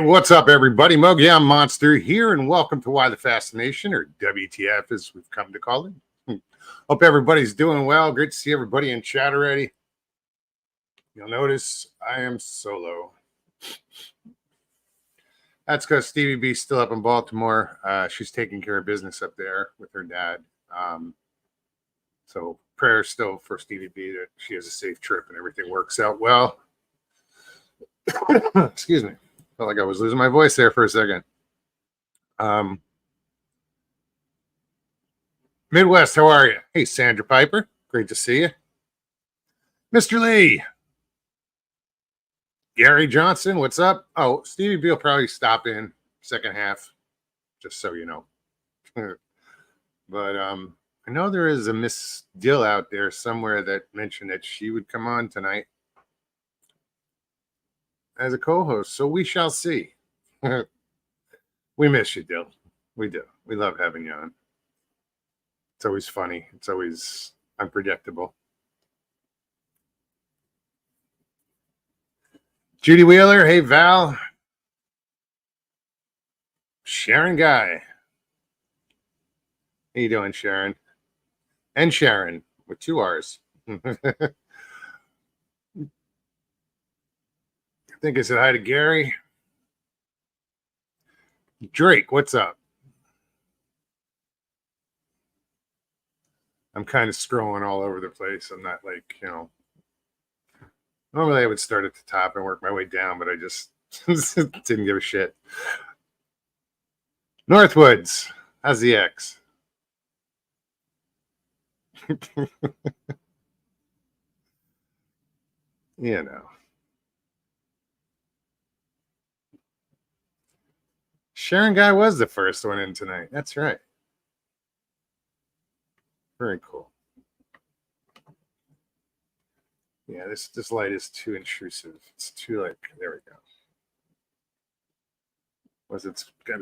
What's up, everybody? Mogollon Monster here, and welcome to Why the Fascination, or WTF as we've come to call it. Hope everybody's doing well. Great to see everybody in chat already. You'll notice I am solo. That's because Stevie B's still up in Baltimore. She's taking care of business up there with her dad. So prayers still for Stevie B that she has a safe trip and everything works out well. Excuse me. Felt like I was losing my voice there for a second. Midwest, how are you? Hey, Sandra Piper. Great to see you. Mr. Lee. Gary Johnson, what's up? Oh, Stevie B will probably stop in second half, just so you know. But I know there is a Miss Dill out there somewhere that mentioned that she would come on tonight as a co-host, so we shall see. We miss you, Dill. We do. We love having you on. It's always funny. It's always unpredictable. Judy Wheeler, hey Val. Sharon Guy. How you doing, Sharon? And Sharon with 2 R's. I think I said hi to Gary. Drake, what's up? I'm kind of scrolling all over the place. I'm not like, normally I would start at the top and work my way down, but I just didn't give a shit. Northwoods, how's the X? You know. Sharon Guy was the first one in tonight. That's right. Very cool. Yeah, this light is too intrusive. It's too like, there we go. It's got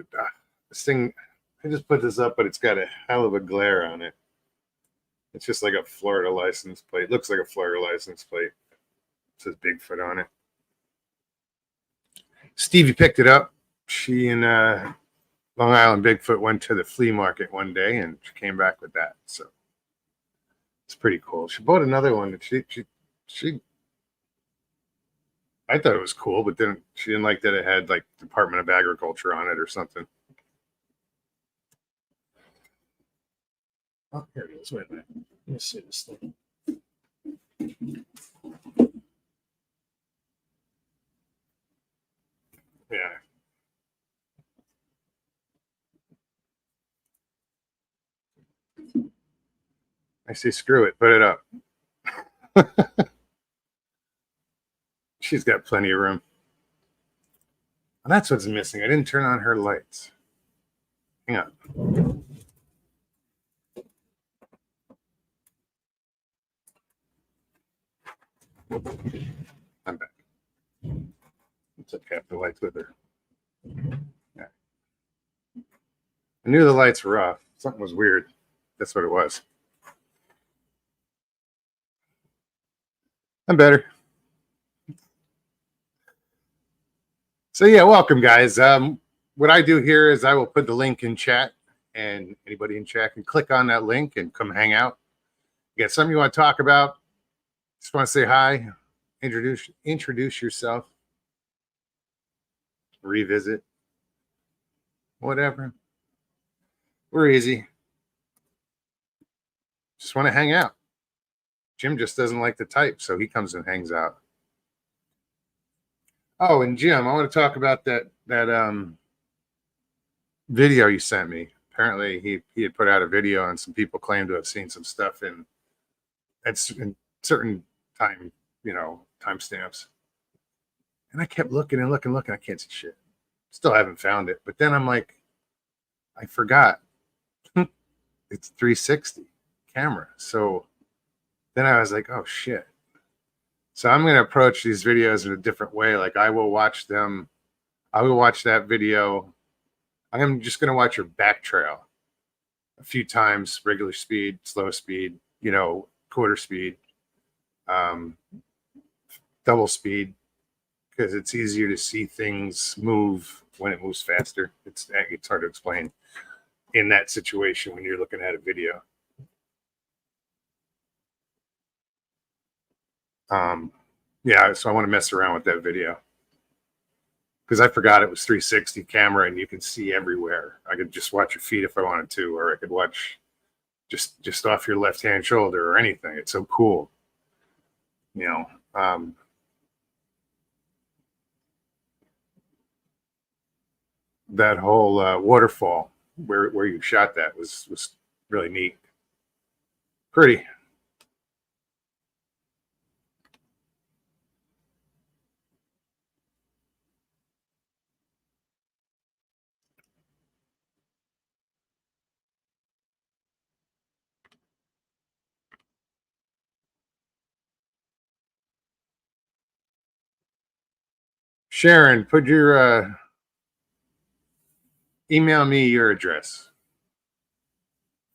this thing, I just put this up, but it's got a hell of a glare on it. It's just like a Florida license plate. It looks like a Florida license plate. It says Bigfoot on it. Stevie picked it up. She and Long Island Bigfoot went to the flea market one day, and she came back with that. So it's pretty cool. She bought another one that she I thought it was cool, but then she didn't like that it had like Department of Agriculture on it or something. Oh, here it is. Wait a minute. Let me see this thing. Yeah. I say screw it, put it up. She's got plenty of room. And that's what's missing. I didn't turn on her lights. Hang on. I'm back. Took half the lights with her. Yeah. I knew the lights were off. Something was weird. That's what it was. I'm better. So yeah, welcome guys. What I do here is I will put the link in chat, and anybody in chat can click on that link and come hang out. You got something you want to talk about? Just want to say hi, introduce yourself, revisit, whatever. We're easy. Just want to hang out. Jim just doesn't like to type, so he comes and hangs out. Oh, and Jim, I want to talk about that video you sent me. Apparently, he had put out a video, and some people claim to have seen some stuff in certain time, timestamps. And I kept looking and looking. I can't see shit. Still haven't found it. But then I'm like, I forgot. It's 360 camera. So then I was like, oh shit. So I'm going to approach these videos in a different way. Like I will watch them. I will watch that video. I'm just going to watch your back trail a few times, regular speed, slow speed, quarter speed, double speed, because it's easier to see things move when it moves faster. It's hard to explain in that situation when you're looking at a video. Yeah, so I want to mess around with that video because I forgot it was 360 camera and you can see everywhere. I could just watch your feet if I wanted to, or I could watch just off your left hand shoulder or anything. It's so cool, you know. That whole waterfall where you shot that was really neat, pretty. Sharon, put your email me your address,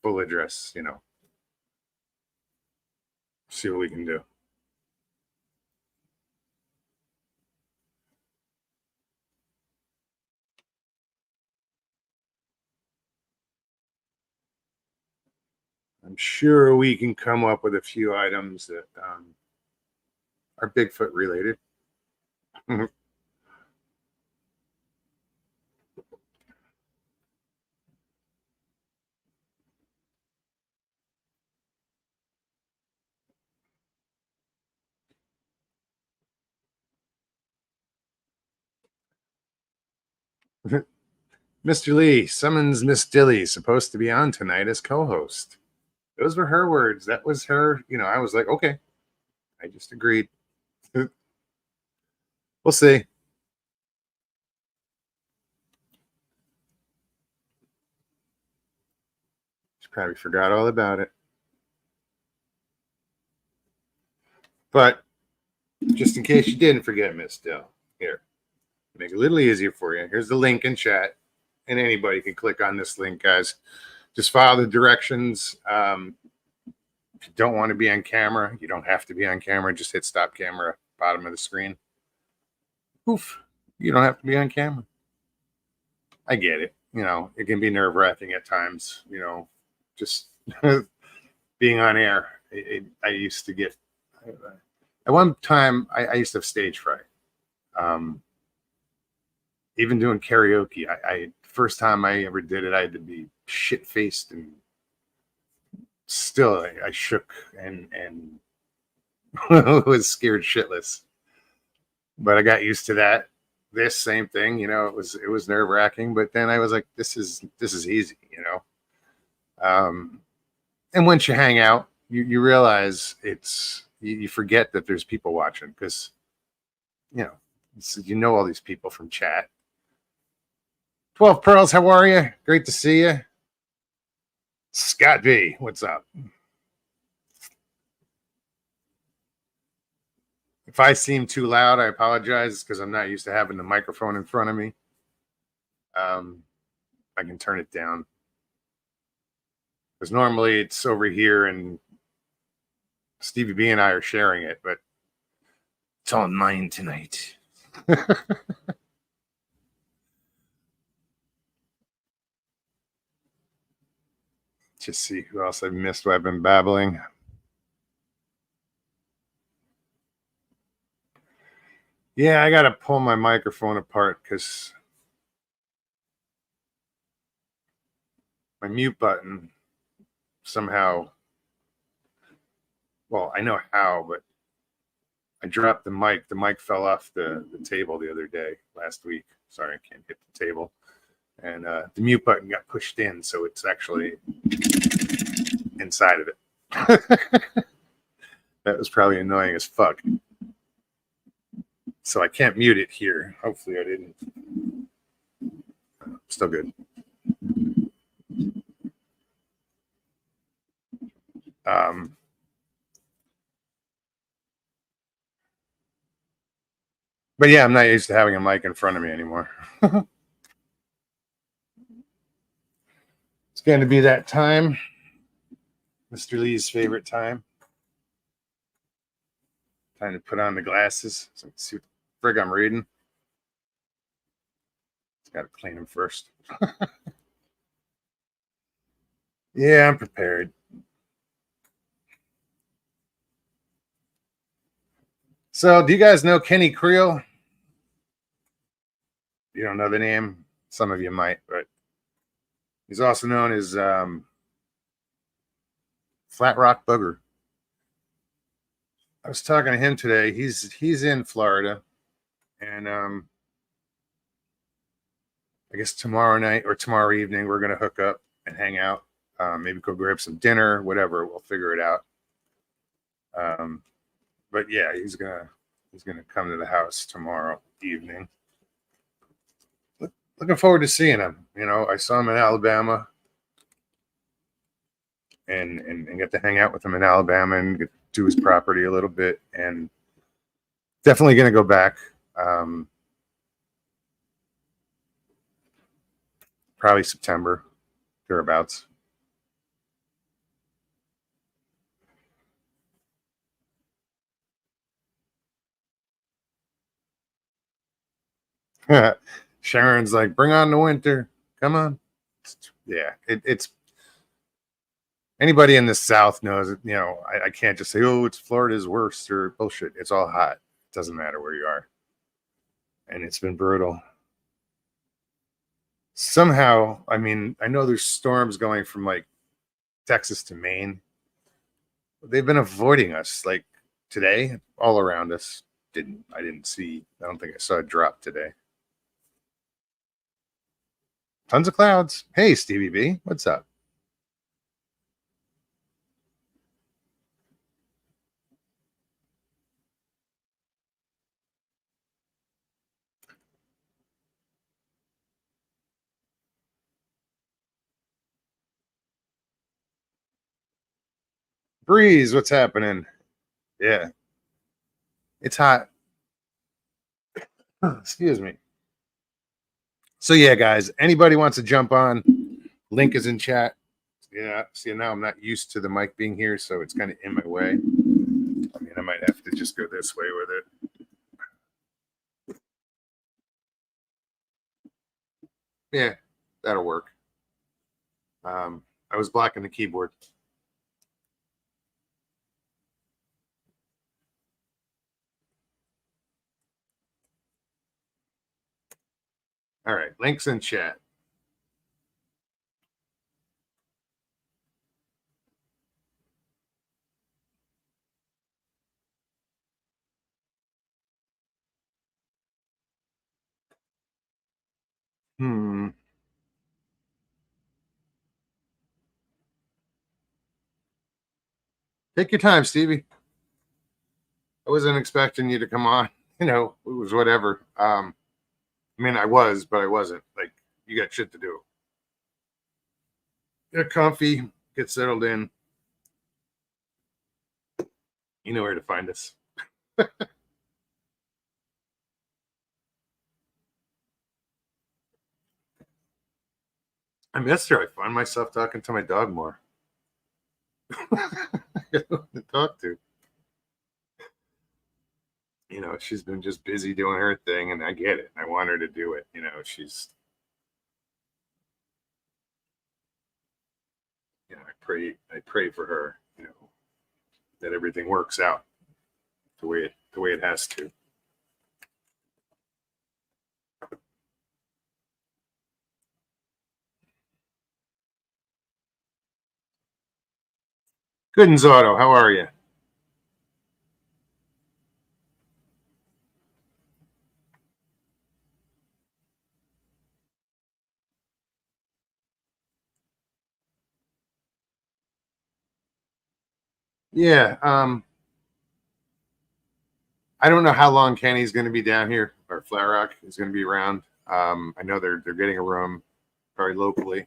full address. See what we can do. I'm sure we can come up with a few items that are Bigfoot related. Mr. Lee summons Miss Dilly, supposed to be on tonight as co-host. Those were her words. That was her. I was like, okay. I just agreed. We'll see. She probably forgot all about it. But just in case you didn't forget, Miss Dill, here, make it a little easier for you. Here's the link in chat, and anybody can click on this link, guys. Just follow the directions. If you don't want to be on camera, you don't have to be on camera. Just hit stop camera, bottom of the screen. Oof, you don't have to be on camera. I get it. It can be nerve-wracking at times, just being on air. I used to get, at one time, I used to have stage fright. Even doing karaoke, first time I ever did it, I had to be shit-faced, and still I shook and was scared shitless. But I got used to that. This same thing, it was nerve-wracking, but then I was like, this is easy, and once you hang out, you realize you forget that there's people watching, because all these people from chat. 12 Pearls, how are you? Great to see you. Scott B, what's up? If I seem too loud, I apologize, because I'm not used to having the microphone in front of me. I can turn it down, because normally it's over here and Stevie B and I are sharing it, but it's on mine tonight. Just see who else I've missed while I've been babbling. Yeah, I got to pull my microphone apart because my mute button somehow, well, I know how, but I dropped the mic. The mic fell off the table the other day, last week. Sorry, I can't hit the table. And the mute button got pushed in, so it's actually inside of it. That was probably annoying as fuck. So I can't mute it here. Hopefully I didn't. Still good. But yeah, I'm not used to having a mic in front of me anymore. It's going to be that time. Mr. Lee's favorite time. Time to put on the glasses so I can see what frig I'm reading. Got to clean them first. Yeah, I'm prepared. So, do you guys know Kenny Creel? You don't know the name? Some of you might, but he's also known as Flat Rock Booger. I was talking to him today. He's in Florida, and I guess tomorrow night or tomorrow evening we're gonna hook up and hang out. Maybe go grab some dinner, whatever. We'll figure it out. But yeah, he's gonna come to the house tomorrow evening. Looking forward to seeing him. You know, I saw him in Alabama, and get to hang out with him in Alabama and get to his property a little bit, and definitely gonna go back. Probably September, thereabouts. Sharon's like, bring on the winter. Come on. Yeah, it's anybody in the South knows it. You know, I can't just say, oh, it's Florida's worst or bullshit. It's all hot. It doesn't matter where you are. And it's been brutal. Somehow, I mean, I know there's storms going from like Texas to Maine. They've been avoiding us like today, all around us. I didn't see, I don't think I saw a drop today. Tons of clouds. Hey, Stevie B, what's up? Breeze, what's happening? Yeah, it's hot. Excuse me. So yeah, guys, anybody wants to jump on, link is in chat. Yeah, see now I'm not used to the mic being here, so it's kind of in my way. I mean, I might have to just go this way with it. Yeah, that'll work. I was blocking the keyboard. All right, links in chat. Take your time, Stevie. I wasn't expecting you to come on. You know, it was whatever. I mean, I was, but I wasn't. Like, you got shit to do. Get comfy, get settled in. You know where to find us. I missed her. I find myself talking to my dog more. To talk to. You know, she's been just busy doing her thing, and I get it. I want her to do it. You know, she's. You know, I pray for her. You know, that everything works out the way it has to. Goodens Auto, how are you? Yeah, I don't know how long Kenny's going to be down here, or Flat Rock is going to be around. I know they're getting a room very locally,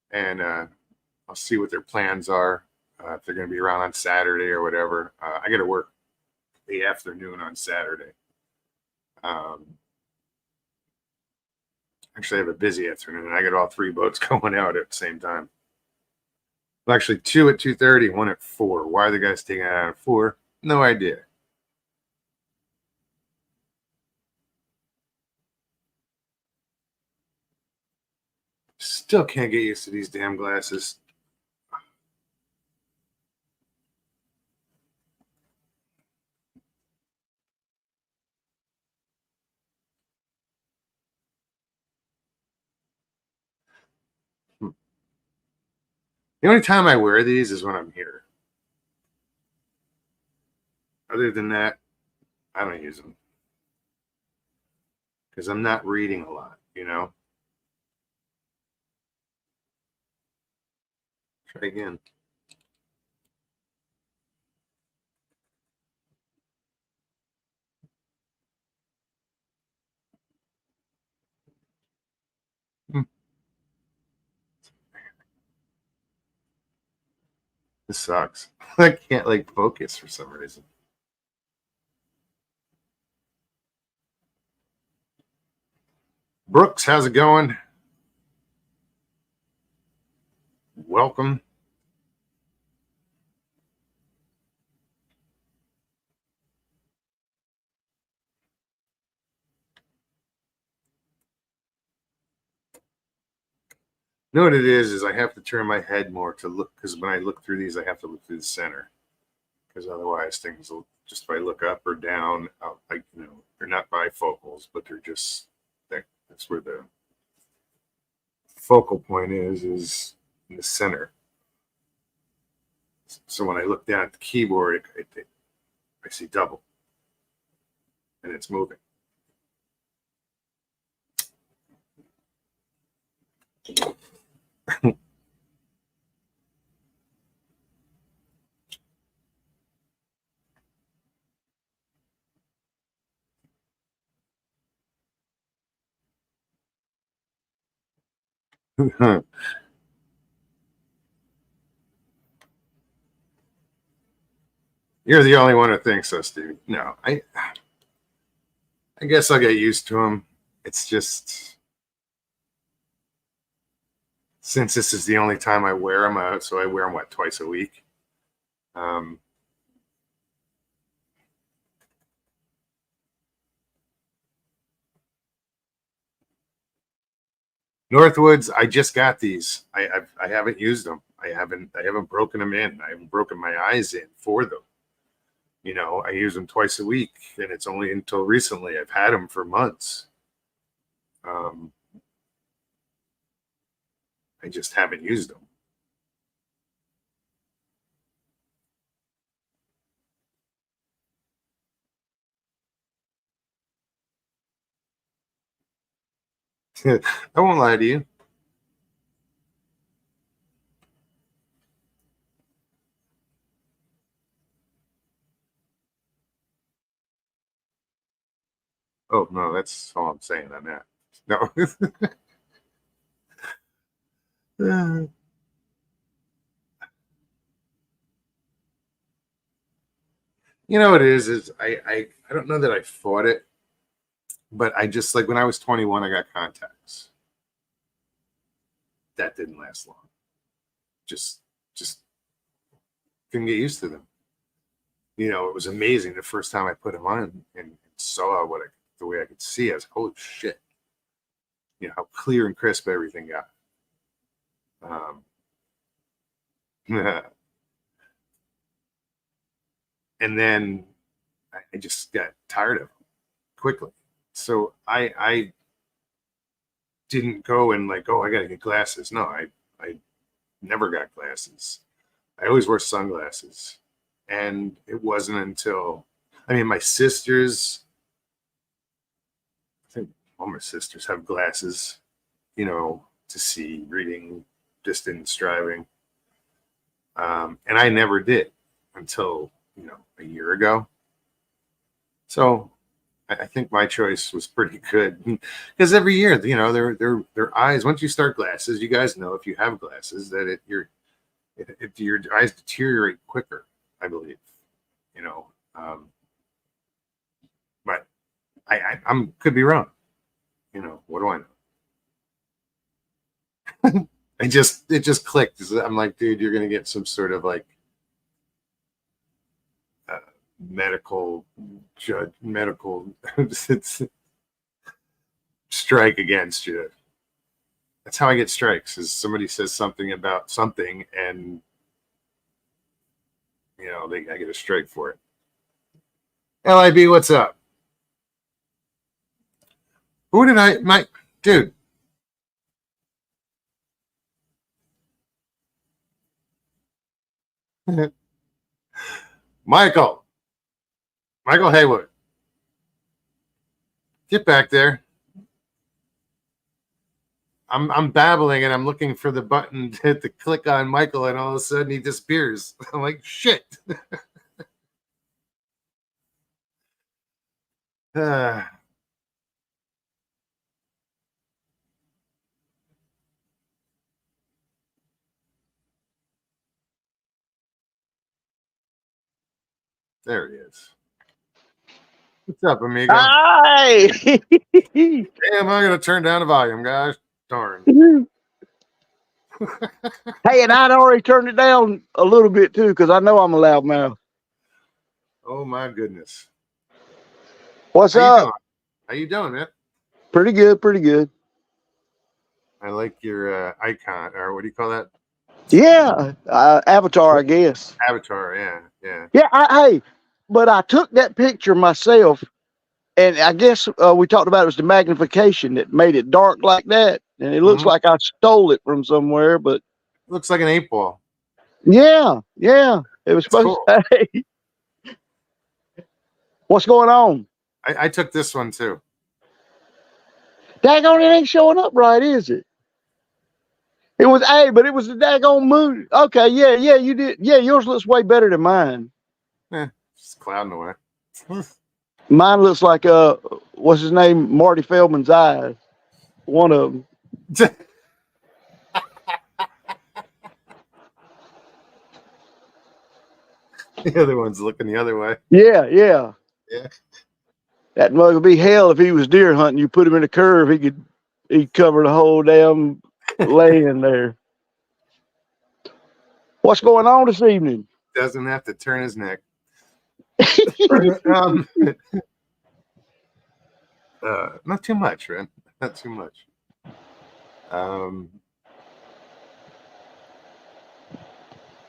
and I'll see what their plans are. If they're going to be around on Saturday or whatever. I got to work the afternoon on Saturday. Um, actually, I have a busy afternoon. I got all three boats going out at the same time. Well, actually, two at 2:30, one at 4. Why are the guys taking it out at 4? No idea. Still can't get used to these damn glasses. The only time I wear these is when I'm here. Other than that, I don't use them because I'm not reading a lot, you know? Try again. Hmm. This sucks. I can't like focus for some reason. Brooks, how's it going? Welcome. You know what it is I have to turn my head more to look because when I look through these, I have to look through the center because otherwise things will just if I look up or down, like they're not bifocals, but they're just that's where the focal point is in the center. So when I look down at the keyboard, I see double, and it's moving. You're the only one who thinks so, Steve. No, I guess I'll get used to them. It's just since this is the only time I wear them, so I wear them twice a week. Um, Northwoods, I just got these. I haven't used them. I haven't broken them in. I haven't broken my eyes in for them. I use them twice a week, and it's only until recently I've had them for months. Um, I just haven't used them. I won't lie to you. Oh no, that's all I'm saying on that. No. What it is I don't know that I fought it, but I just like when I was 21, I got contacts. That didn't last long. Just couldn't get used to them. It was amazing the first time I put them on and saw the way I could see. I was like, holy shit! How clear and crisp everything got. Um, and then I just got tired of them quickly. So I didn't go and like, oh, I got to get glasses. No, I never got glasses. I always wore sunglasses. And it wasn't until, I mean, my sisters, I think all my sisters have glasses, to see reading, distance driving. And I never did until, a year ago. So I think my choice was pretty good because every year, their eyes, once you start glasses, you guys know if you have glasses that your eyes deteriorate quicker, I believe, you know. Um, but I'm could be wrong. What do I know? It just clicked. I'm like, dude, you're gonna get some sort of like uh, medical medical strike against you. That's how I get strikes. Is somebody says something about something, and I get a strike for it. LIB, what's up? Who did my dude? Michael Haywood, get back there. I'm babbling and I'm looking for the button to click on Michael, and all of a sudden he disappears. I'm like, shit. There he is. What's up, amigo? Hi. Damn, I'm gonna turn down the volume, guys. Darn. Hey, and I'd already turned it down a little bit too, because I know I'm a loudmouth. Oh my goodness. What's How up? you doing? How you doing, man? Pretty good, pretty good. I like your icon, or what do you call that? Yeah, avatar, I guess. Avatar. Yeah. Yeah, hey, but I took that picture myself, and I guess we talked about it was the magnification that made it dark like that, and it looks like I stole it from somewhere. But looks like an 8-ball. Yeah, it was supposed cool. to. Hey, what's going on? I took this one too. Daggone, it ain't showing up right, is it? It was but it was the daggone moon. Okay, yeah, you did. Yeah, yours looks way better than mine. Just clouding away. Mine looks like what's his name? Marty Feldman's eyes. One of them. The other one's looking the other way. Yeah. That mug would be hell if he was deer hunting. You put him in a curve, he'd cover the whole damn land there. What's going on this evening? Doesn't have to turn his neck. Not too much, man. Not too much.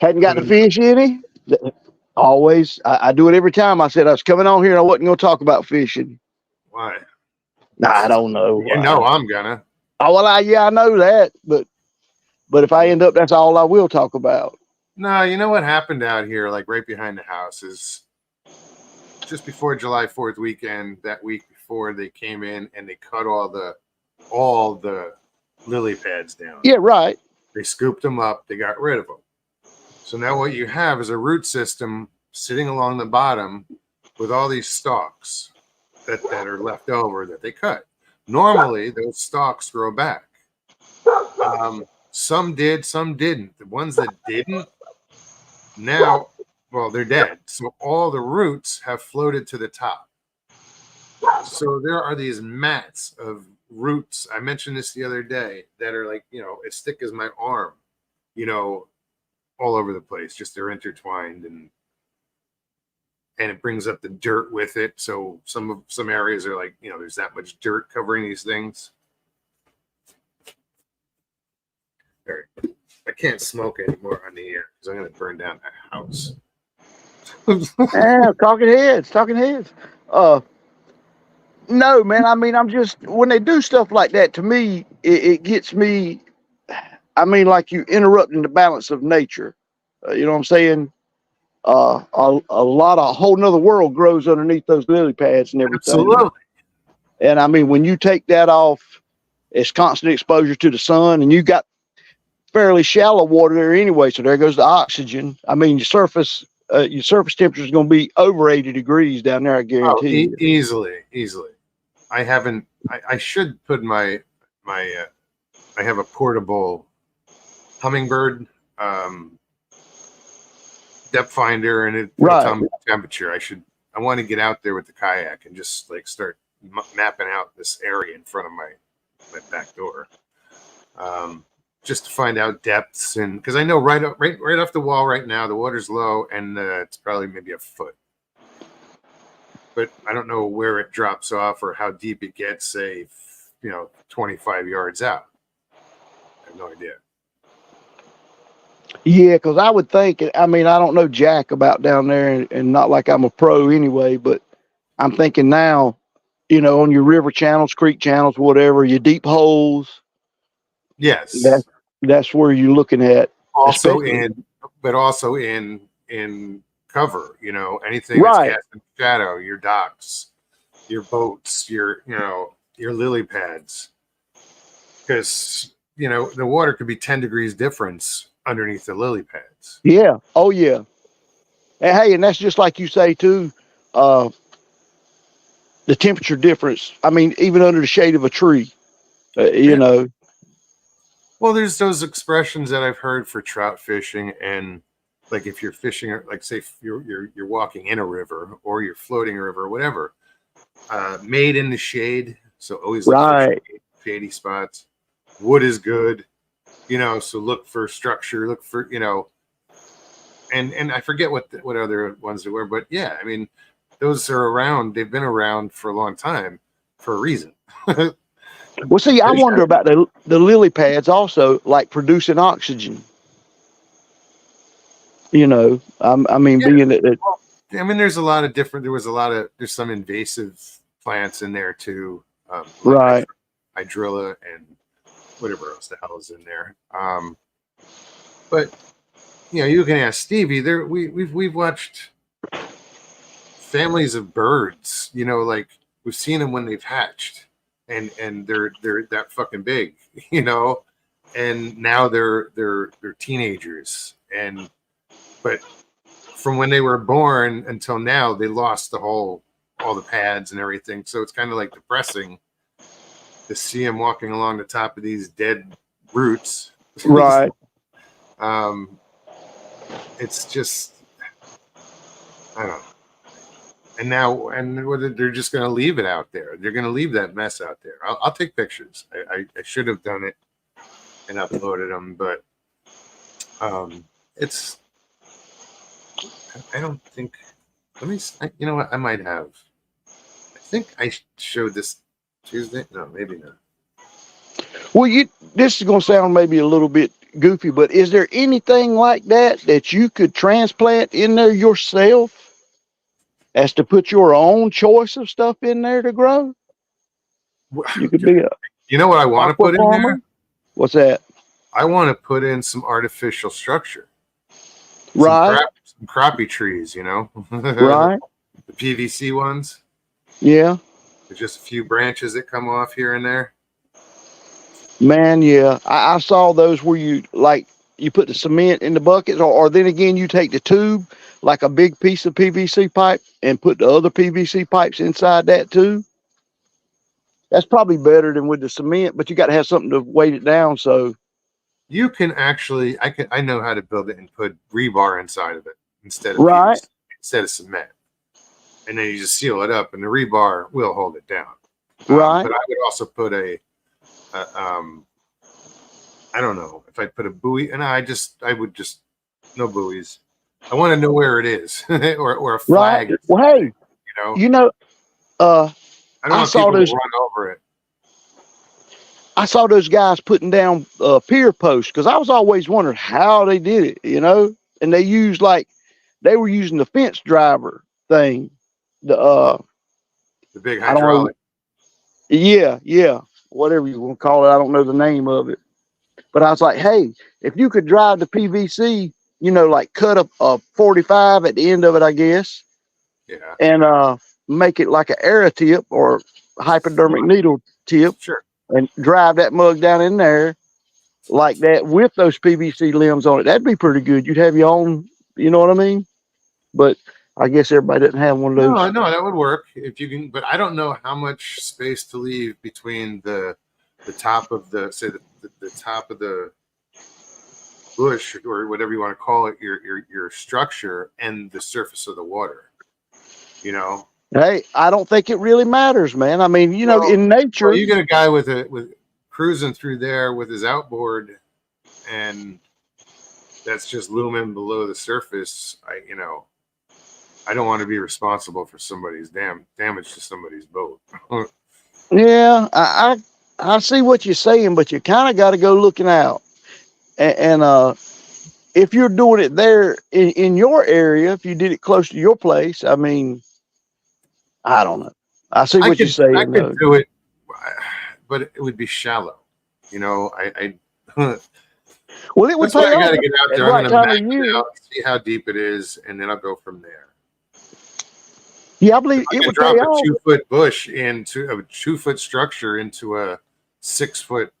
Hadn't got to fish any? Always. I do it every time. I said I was coming on here and I wasn't going to talk about fishing. Why? I don't know. You know I'm gonna. Oh, well, I know that, but if I end up, that's all I will talk about. No, you know what happened out here, like right behind the house, is just before July 4th weekend, that week before, they came in and they cut all the lily pads down. Yeah, right. They scooped them up. They got rid of them. So now what you have is a root system sitting along the bottom with all these stalks that are left over that they cut. Normally, those stalks grow back. Some did, some didn't. The ones that didn't, now, well, they're dead. So all the roots have floated to the top. So there are these mats of roots. I mentioned this the other day that are like, as thick as my arm, all over the place. Just they're intertwined, and it brings up the dirt with it. So some areas are like, there's that much dirt covering these things. All right. I can't smoke anymore on the air because I'm going to burn down a house. Yeah, talking heads. No, man. I mean, I'm just, when they do stuff like that, to me, it gets me. I mean, like you interrupting the balance of nature. You know what I'm saying? A whole nother world grows underneath those lily pads and everything. Absolutely. And I mean, when you take that off, it's constant exposure to the sun, and you got fairly shallow water there anyway. So there goes the oxygen. I mean, your surface temperature is going to be over 80 degrees down there. I guarantee you. Easily. I should put my I have a portable hummingbird depth finder, and it tells me the temperature. I want to get out there with the kayak and just like start mapping out this area in front of my back door, just to find out depths, and because I know right off the wall right now the water's low, and it's probably maybe a foot, but I don't know where it drops off or how deep it gets, say 25 yards out. have no idea. Yeah, because I would think. I mean, I don't know jack about down there, and not like I'm a pro anyway. But I'm thinking now, on your river channels, creek channels, whatever, your deep holes. That Yes. that's where you're looking at, Also especially. in, but also in cover. Anything that's Right. casting shadow. Your docks, your boats, your lily pads, because the water could be 10 degrees difference underneath the lily pads. Yeah. Oh yeah. And hey, and that's just like you say too. Uh, the temperature difference. I mean, even under the shade of a tree. You Yeah. know. Well, there's those expressions that I've heard for trout fishing, and like if you're fishing, like say you're walking in a river or you're floating a river or whatever, made in the shade. So always look for Right. shady spots. Wood is good, so look for structure, look for and I forget what other ones there were, but yeah, I mean those are around. They've been around for a long time for a reason. Well, see, I wonder about the lily pads also, like producing oxygen. I mean, Yeah. being that. Well, I mean, there's a lot of different. There's some invasive plants in there too, like Right. hydrilla and whatever else the hell is in there. But you can ask Stevie. We've watched families of birds. Like we've seen them when they've hatched, and they're that fucking big. And now they're teenagers, but from when they were born until now, they lost all the pads and everything. So it's kind of like depressing to see them walking along the top of these dead roots. Right. It's just, I don't know. And they're just going to leave it out there. They're going to leave that mess out there. I'll take pictures. I should have done it and uploaded them, but it's. I don't think. Let me. You know what? I might have. I think I showed this Tuesday. No, maybe not. Well, this is going to sound maybe a little bit goofy, but is there anything like that you could transplant in there yourself, as to put your own choice of stuff in there to grow? You could be a You know what I want to aqua put in farmer. there? What's that? I want to put in some artificial structure. Right. Some crappie trees, Right. The PVC ones. Yeah. There's just a few branches that come off here and there. Man, yeah. I saw those where you put the cement in the buckets, or then again you take the tube, like a big piece of PVC pipe, and put the other PVC pipes inside that too. That's probably better than with the cement, but you got to have something to weight it down. So You can actually, I know how to build it and put rebar inside of it instead of right, PVC, instead of cement, and then you just seal it up, and the rebar will hold it down. right, But I would also put I don't know if I put a buoy, and I would just no buoys. I want to know where it is, or a flag. right. Well, hey, you know, uh, I don't I want saw people those. to run over it. I saw those guys putting down pier posts, because I was always wondering how they did it, and they were using the fence driver thing. The big I don't know. hydraulic. Yeah, whatever you want to call it. I don't know the name of it. But I was like, hey, if you could drive the PVC, like cut a 45 at the end of it, I guess, Yeah. and make it like an arrow tip or hypodermic needle tip, Sure. and drive that mug down in there like that with those PVC limbs on it. That'd be pretty good. You'd have your own, you know what I mean? But I guess everybody doesn't have one of those. No, that would work if you can, but I don't know how much space to leave between the top of the the top of the bush or whatever you want to call it, your structure, and the surface of the water. Hey, I don't think it really matters, man. I mean, in Well, nature. you get a guy with cruising through there with his outboard, and that's just looming below the surface. I don't want to be responsible for somebody's damage to somebody's boat. Yeah, I see what you're saying, but you kind of got to go looking out. And if you're doing it there in your area, if you did it close to your place, I mean, I don't know. I see what you're I saying, could though. do it, but it would be shallow. You know, Well, it would that's why pay I got to off get out at the there. I'm right going to time max of it year. out, see how deep it is, and then I'll go from there. Yeah, I If believe I it can would pay drop a off. 2 foot bush into a 2 foot structure into a 6 foot,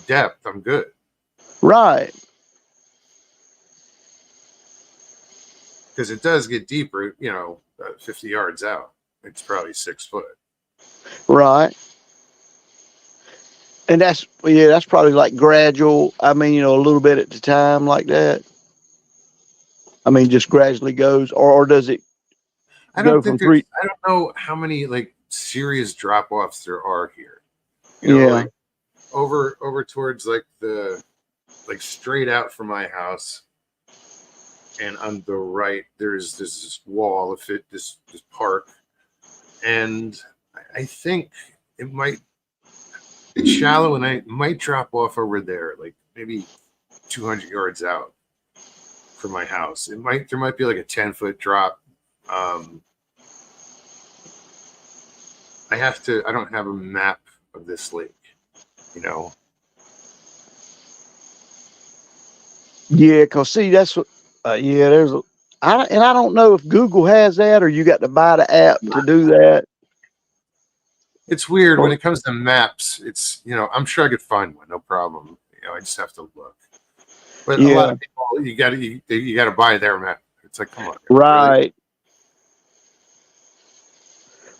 depth, I'm good. Right, Because it does get deeper, 50 yards out. It's probably 6 foot. right. And that's probably like gradual. I mean, a little bit at a time like that. I mean, just gradually goes, or does it I go don't think from three? I don't know how many like serious drop offs there are here. Yeah, Like over towards like straight out from my house, and on the right there's this wall of this park, and I think it might it's shallow, and I might drop off over there, like maybe 200 yards out from my house. There might be like a 10-foot drop. Um, I don't have a map of this lake, you know. yeah. Cause see, that's what. Yeah, there's a. I don't know if Google has that or you got to buy the app to do that. It's weird when Or, it comes to maps. It's, I'm sure I could find one, no problem. I just have to look. But a lot yeah, of people, you got to buy their map. It's like, come on, really? right.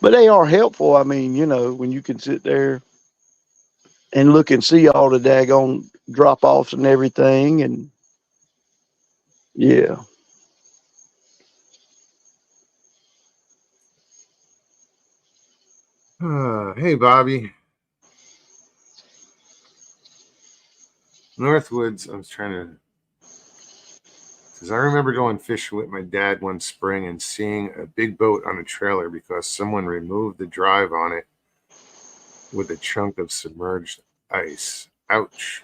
But they are helpful. I mean, when you can sit there and look and see all the daggone drop offs and everything, and yeah. Hey, Bobby. Northwoods. I was trying to. Because I remember going fishing with my dad one spring and seeing a big boat on a trailer because someone removed the drive on it with a chunk of submerged ice. Ouch.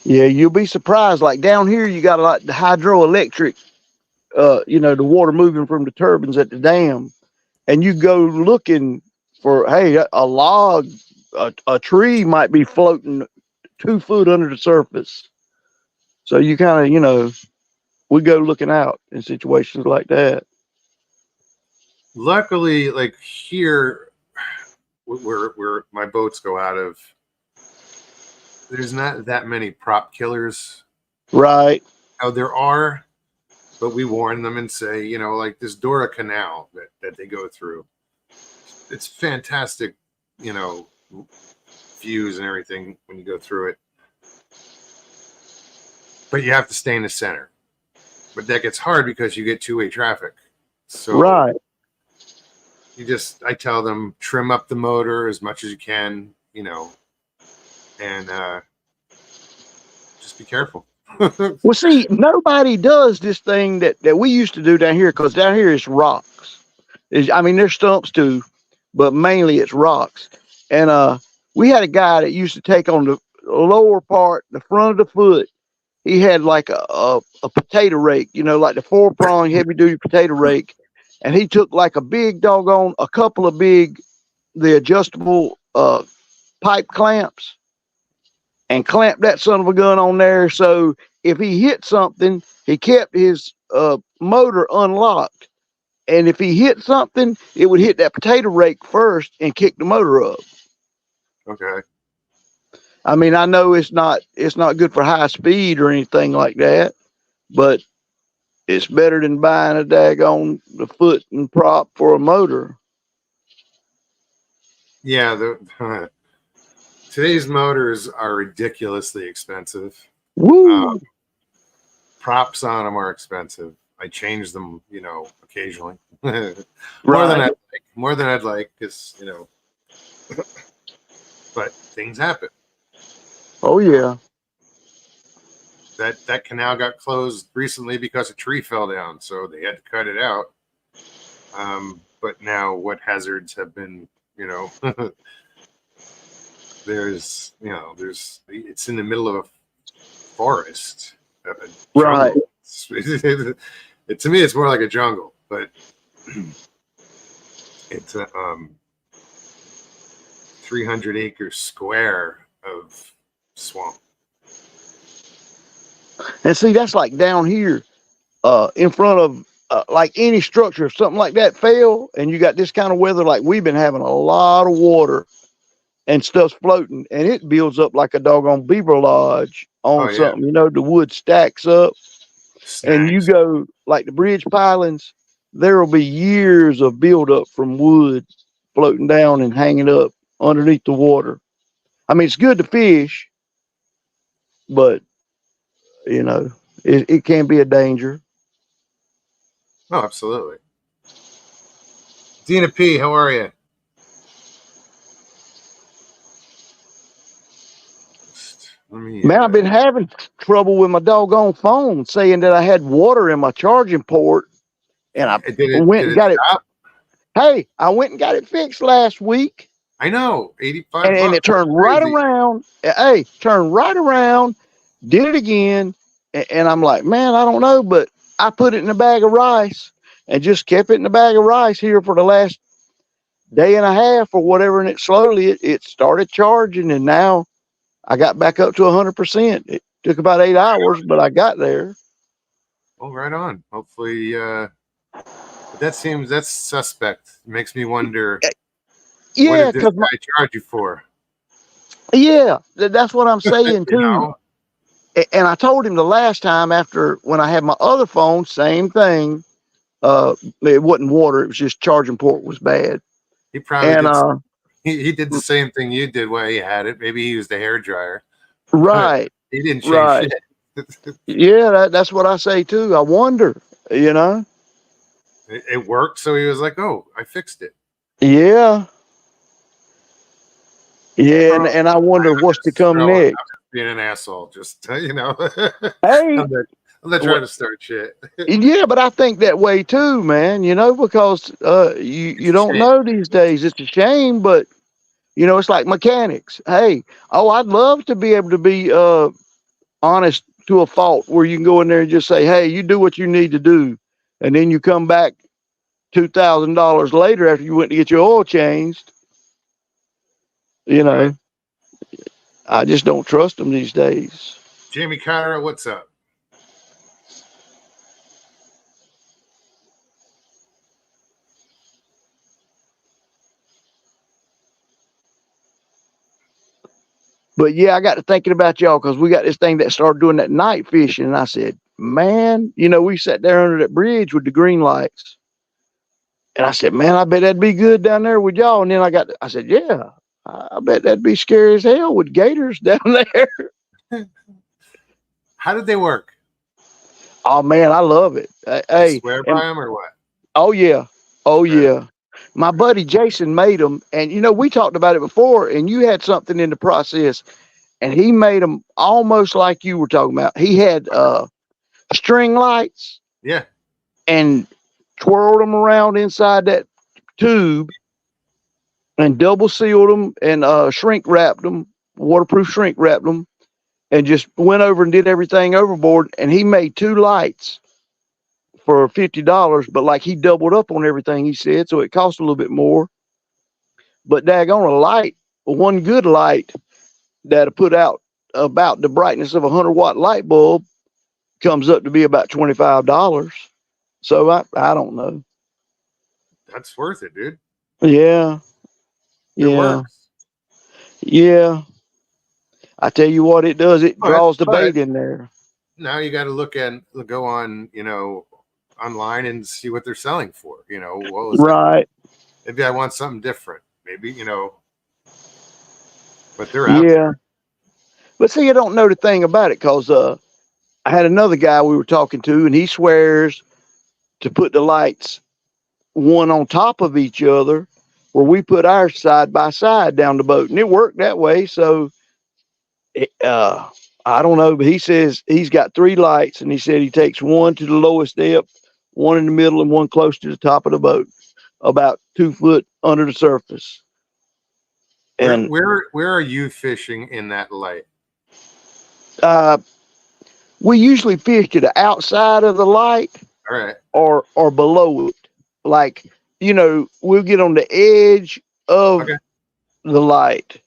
Yeah, you'll be surprised. Like down here, you got like the hydroelectric, the water moving from the turbines at the dam, and you go looking for, hey, a log, a tree might be floating 2 foot under the surface. So you kind of, we go looking out in situations like that. Luckily, like here, where my boats go out of, there's not that many prop killers. Right. Now there are, but we warn them and say, like this Dora Canal that they go through. It's fantastic, views and everything when you go through it. But you have to stay in the center. But that gets hard because you get two-way traffic. So Right. I tell them trim up the motor as much as you can, and just be careful. Well, see, nobody does this thing that we used to do down here because down here it's rocks. I mean, there's stumps too, but mainly it's rocks. And we had a guy that used to take on the lower part, the front of the foot. He had like a potato rake, like the 4 prong heavy duty potato rake, and he took like a couple of big the adjustable pipe clamps and clamped that son of a gun on there. So if he hit something, he kept his motor unlocked. And if he hit something, it would hit that potato rake first and kick the motor up. Okay. I mean, I know it's not good for high speed or anything like that, but it's better than buying a daggone the foot and prop for a motor. Yeah, today's motors are ridiculously expensive. Woo! Props on them are expensive. I change them, occasionally. Right. More than I'd like, because but things happen. Oh yeah. That canal got closed recently because a tree fell down, so they had to cut it out. but now what hazards have been, there's it's in the middle of a forest, a Right. jungle. To me, it's more like a jungle, but it's a 300-acre square of swamp. And see, that's like down here, in front of like any structure, if something like that fell, and you got this kind of weather, like we've been having a lot of water and stuff's floating, and it builds up like a doggone beaver lodge on Oh, yeah. something. The wood stacks up, and you go like the bridge pilings. There will be years of buildup from wood floating down and hanging up underneath the water. I mean, it's good to fish, but it can be a danger. Oh, absolutely. Dina P, how are you? Man, I've been having trouble with my doggone phone, saying that I had water in my charging port, and I went and got it. Hey, I went and got it fixed last week. I know, $85, and it turned right around. Hey, turned right around, did it again, and I'm like, man, I don't know, but I put it in a bag of rice and just kept it in a bag of rice here for the last day and a half or whatever, and it started charging, and now I got back up to 100%. It took about 8 hours, but I got there. Oh, right on. Hopefully, but that's suspect. It makes me wonder. Yeah, what did this guy charge you for? Yeah, that's what I'm saying too. And I told him the last time when I had my other phone, same thing. It wasn't water; it was just charging port was bad. He probably he did the same thing you did while he had it. Maybe he used the hair dryer. Right. He didn't change shit. Yeah, that's what I say too. I wonder, It worked, so he was like, "Oh, I fixed it." Yeah. Yeah, and I wonder what's to come next. Being an asshole, just Hey, I'm not trying to start shit. Yeah, but I think that way too, man. Because you don't know these days. It's a shame, but it's like mechanics. Hey, I'd love to be able to be honest to a fault where you can go in there and just say, hey, you do what you need to do, and then you come back $2,000 later after you went to get your oil changed. Right. I just don't trust them these days. Jamie Carter, what's up? But yeah, I got to thinking about y'all because we got this thing that started doing that night fishing, and I said, man, we sat there under that bridge with the green lights, and I said, man, I bet that'd be good down there with y'all. And then I said, yeah, I bet that'd be scary as hell with gators down there. How did they work? Oh man, I love it. Hey, swear by them or what? Oh yeah, yeah. My buddy Jason made them, and we talked about it before, and you had something in the process, and he made them almost like you were talking about. He had string lights, yeah, and twirled them around inside that tube, and double sealed them, and shrink wrapped them, waterproof shrink wrapped them, and just went over and did everything overboard. And he made 2 lights for $50, but like he doubled up on everything he said, so it cost a little bit more. But daggone, a light, one good light that'll put out about the brightness of a 100-watt light bulb comes up to be about $25. So I don't know. That's worth it, dude. Yeah. It works. Yeah. I tell you what it does. It draws the bait in there. Now you got to go on, online and see what they're selling for. What was right. Maybe I want something different. Maybe, but they're out there. But see, I don't know the thing about it because I had another guy we were talking to, and he swears to put the lights one on top of each other where we put ours side by side down the boat, and it worked that way. So I don't know, but he says he's got 3 lights, and he said he takes one to the lowest depth, one in the middle, and one close to the top of the boat. about 2 foot under the surface. And Where are you fishing in that light? uh, we usually fish to the outside of the light All right. or below it. Like, we'll get on the edge of Okay. the light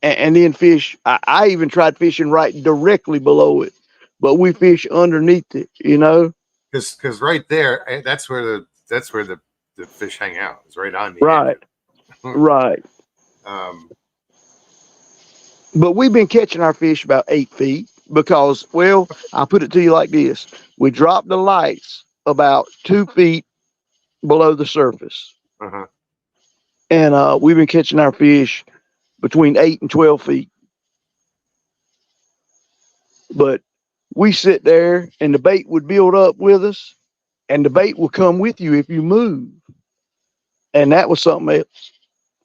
and then fish. I even tried fishing right directly below it, but we fish underneath it, Because right there, that's where the fish hang out. It's right on the edge Right, of it. right. um, But we've been catching our fish about 8 feet because, well, I'll put it to you like this. We dropped the lights about 2 feet below the surface. uh-huh. And we've been catching our fish between 8 and 12 feet. But we sit there and the bait would build up with us and the bait will come with you if you move. And that was something else.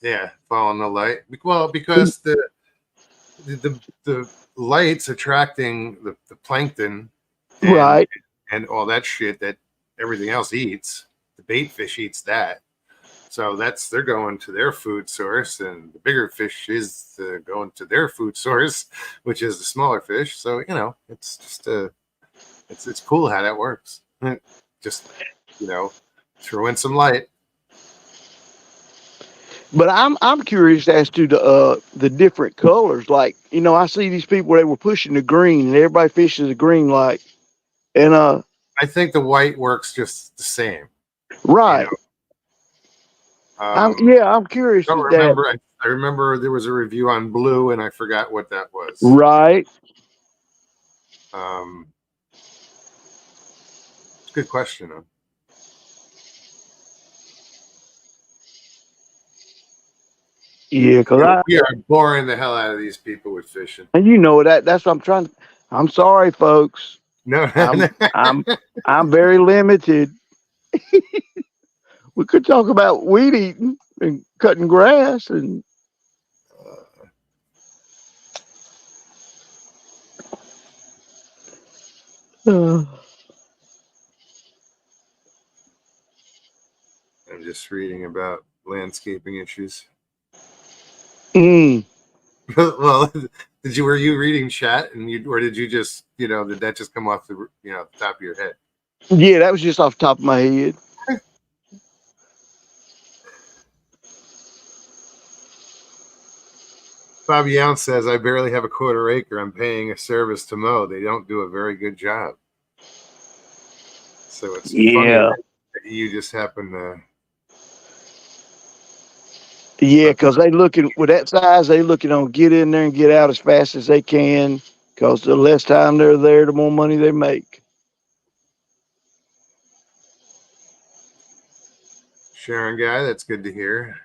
Yeah, following the light. Well, because the light's attracting the plankton Right. and all that shit that everything else eats. The bait fish eats that. So they're going to their food source, and the bigger fish is going to their food source, which is the smaller fish. So it's just it's cool how that works. Just throw in some light. But I'm curious as to the different colors. Like, I see these people, they were pushing the green and everybody fishes the green light. And I think the white works just the same. right. I'm curious I don't with that. remember. I remember there was a review on blue, and I forgot what that was. Right. It's a good question, though. Yeah, because We are boring the hell out of these people with fishing. and that's what I'm trying. I'm sorry, folks. No, I'm very limited. We could talk about weed eating and cutting grass and uh, I'm just reading about landscaping issues. mm, Well, were you reading chat or did you just, did that just come off the top of your head? yeah, that was just off the top of my head. Bobby Younce says, I barely have a quarter acre. I'm paying a service to mow. They don't do a very good job. So it's funny Yeah. that you just happen to. Yeah, because they looking with that size, they looking on get in there and get out as fast as they can. Because the less time they're there, the more money they make. Sharon guy, that's good to hear.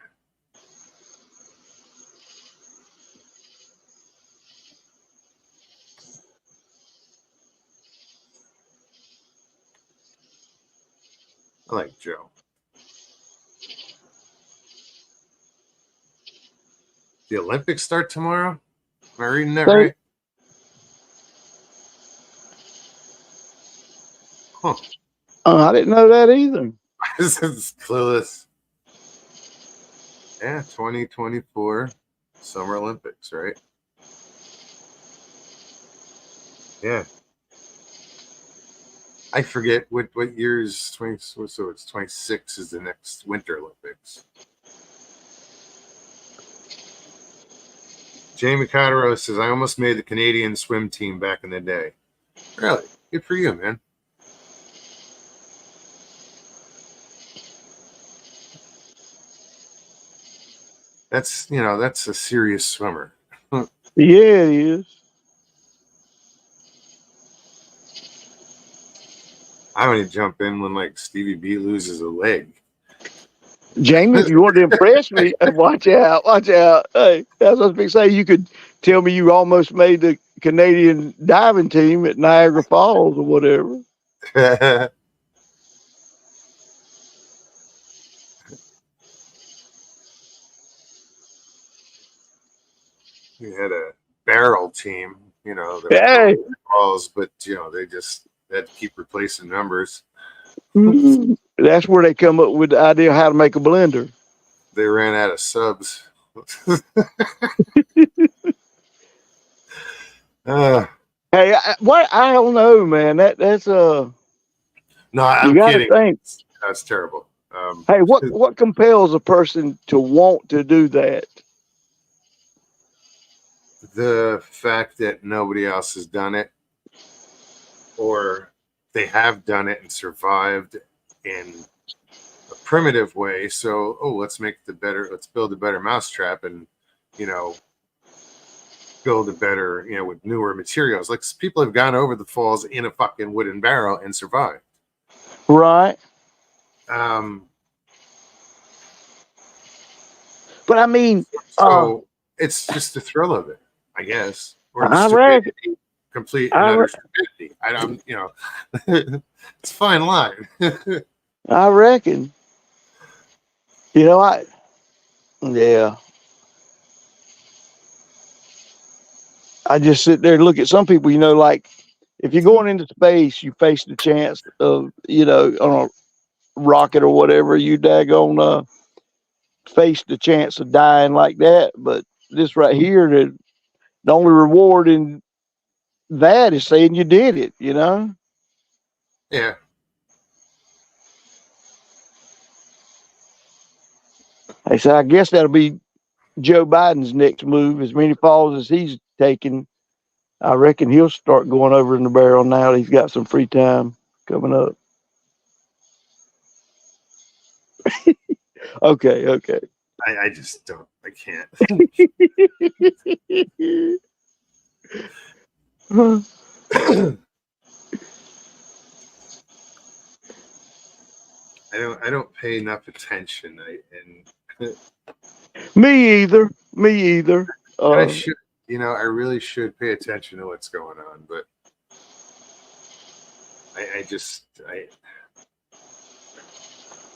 I like Joe. The Olympics start tomorrow? Am I reading that right? Huh. I didn't know that either. This is clueless. Yeah, 2024 Summer Olympics, right? Yeah. I forget what year's 20. So it's 26 is the next Winter Olympics. Jamie Cotteros says, I almost made the Canadian swim team back in the day. Really? Good for you, man. That's a serious swimmer. Yeah, it is. I'm going to jump in when like Stevie B loses a leg. Jamie, if you want to impress me, watch out, watch out. Hey, that's what I was say. You could tell me you almost made the Canadian diving team at Niagara Falls or whatever. We had a barrel team, that would Hey. go balls, but they just had to keep replacing numbers. That's where they come up with the idea of how to make a blender. They ran out of subs. uh, Hey, what I don't know, man. That's no, you I'm got to kidding. think. That's terrible. Hey, what compels a person to want to do that? The fact that nobody else has done it, or they have done it and survived in a primitive way. So, let's build a better mousetrap, and you know, build a better, with newer materials. Like people have gone over the falls in a fucking wooden barrel and survived. Right. Um, But I mean, so it's just the thrill of it, I guess, or the I reckon, stupidity, complete and I, utter re- stupidity. I don't, it's a fine line. I reckon. Yeah. I just sit there and look at some people. Like if you're going into space, you face the chance of, on a rocket or whatever, you daggone face the chance of dying like that. But this right here, the only reward in that is saying you did it. Yeah. I said, I guess that'll be Joe Biden's next move. As many falls as he's taken, I reckon he'll start going over in the barrel now that he's got some free time coming up. Okay. I just don't. I can't. I don't pay enough attention. And Me either. I should, I really should pay attention to what's going on, but I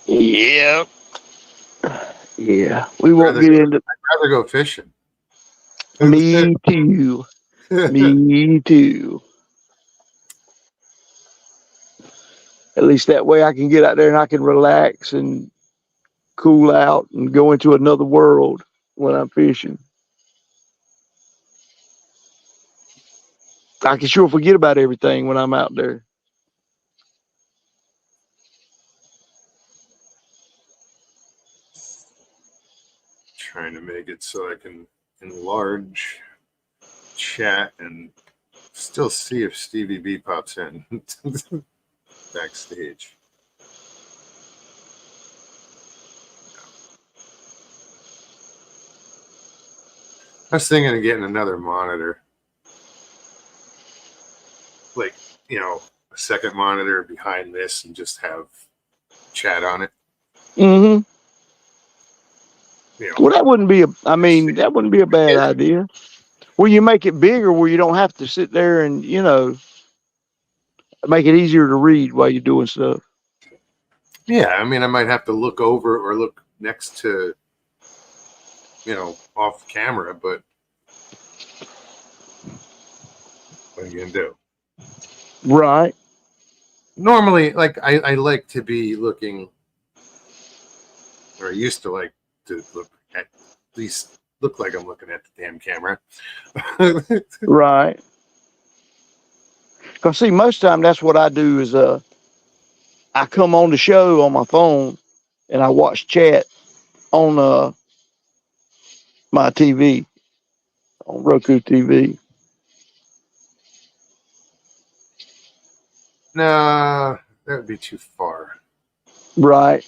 Yeah. Yeah. We won't get into. I'd rather go fishing. Me too. Me too. At least that way I can get out there and I can relax and cool out and go into another world when I'm fishing. I can sure forget about everything when I'm out there. Trying to make it so I can enlarge chat and still see if Stevie B pops in backstage. I was thinking of getting another monitor, like a second monitor behind this, and just have chat on it. Mm-hmm. Well, that wouldn't be a bad idea. Where you make it bigger, where you don't have to sit there and make it easier to read while you're doing stuff. Yeah, I mean, I might have to look over or look next to, off camera, but what are you gonna do? Right. Normally, like I like to be looking, or I used to like to at least look like I'm looking at the damn camera. Right. Because see, most of the time that's what I do is I come on the show on my phone and I watch chat on my TV, on Roku TV. No, that would be too far. Right.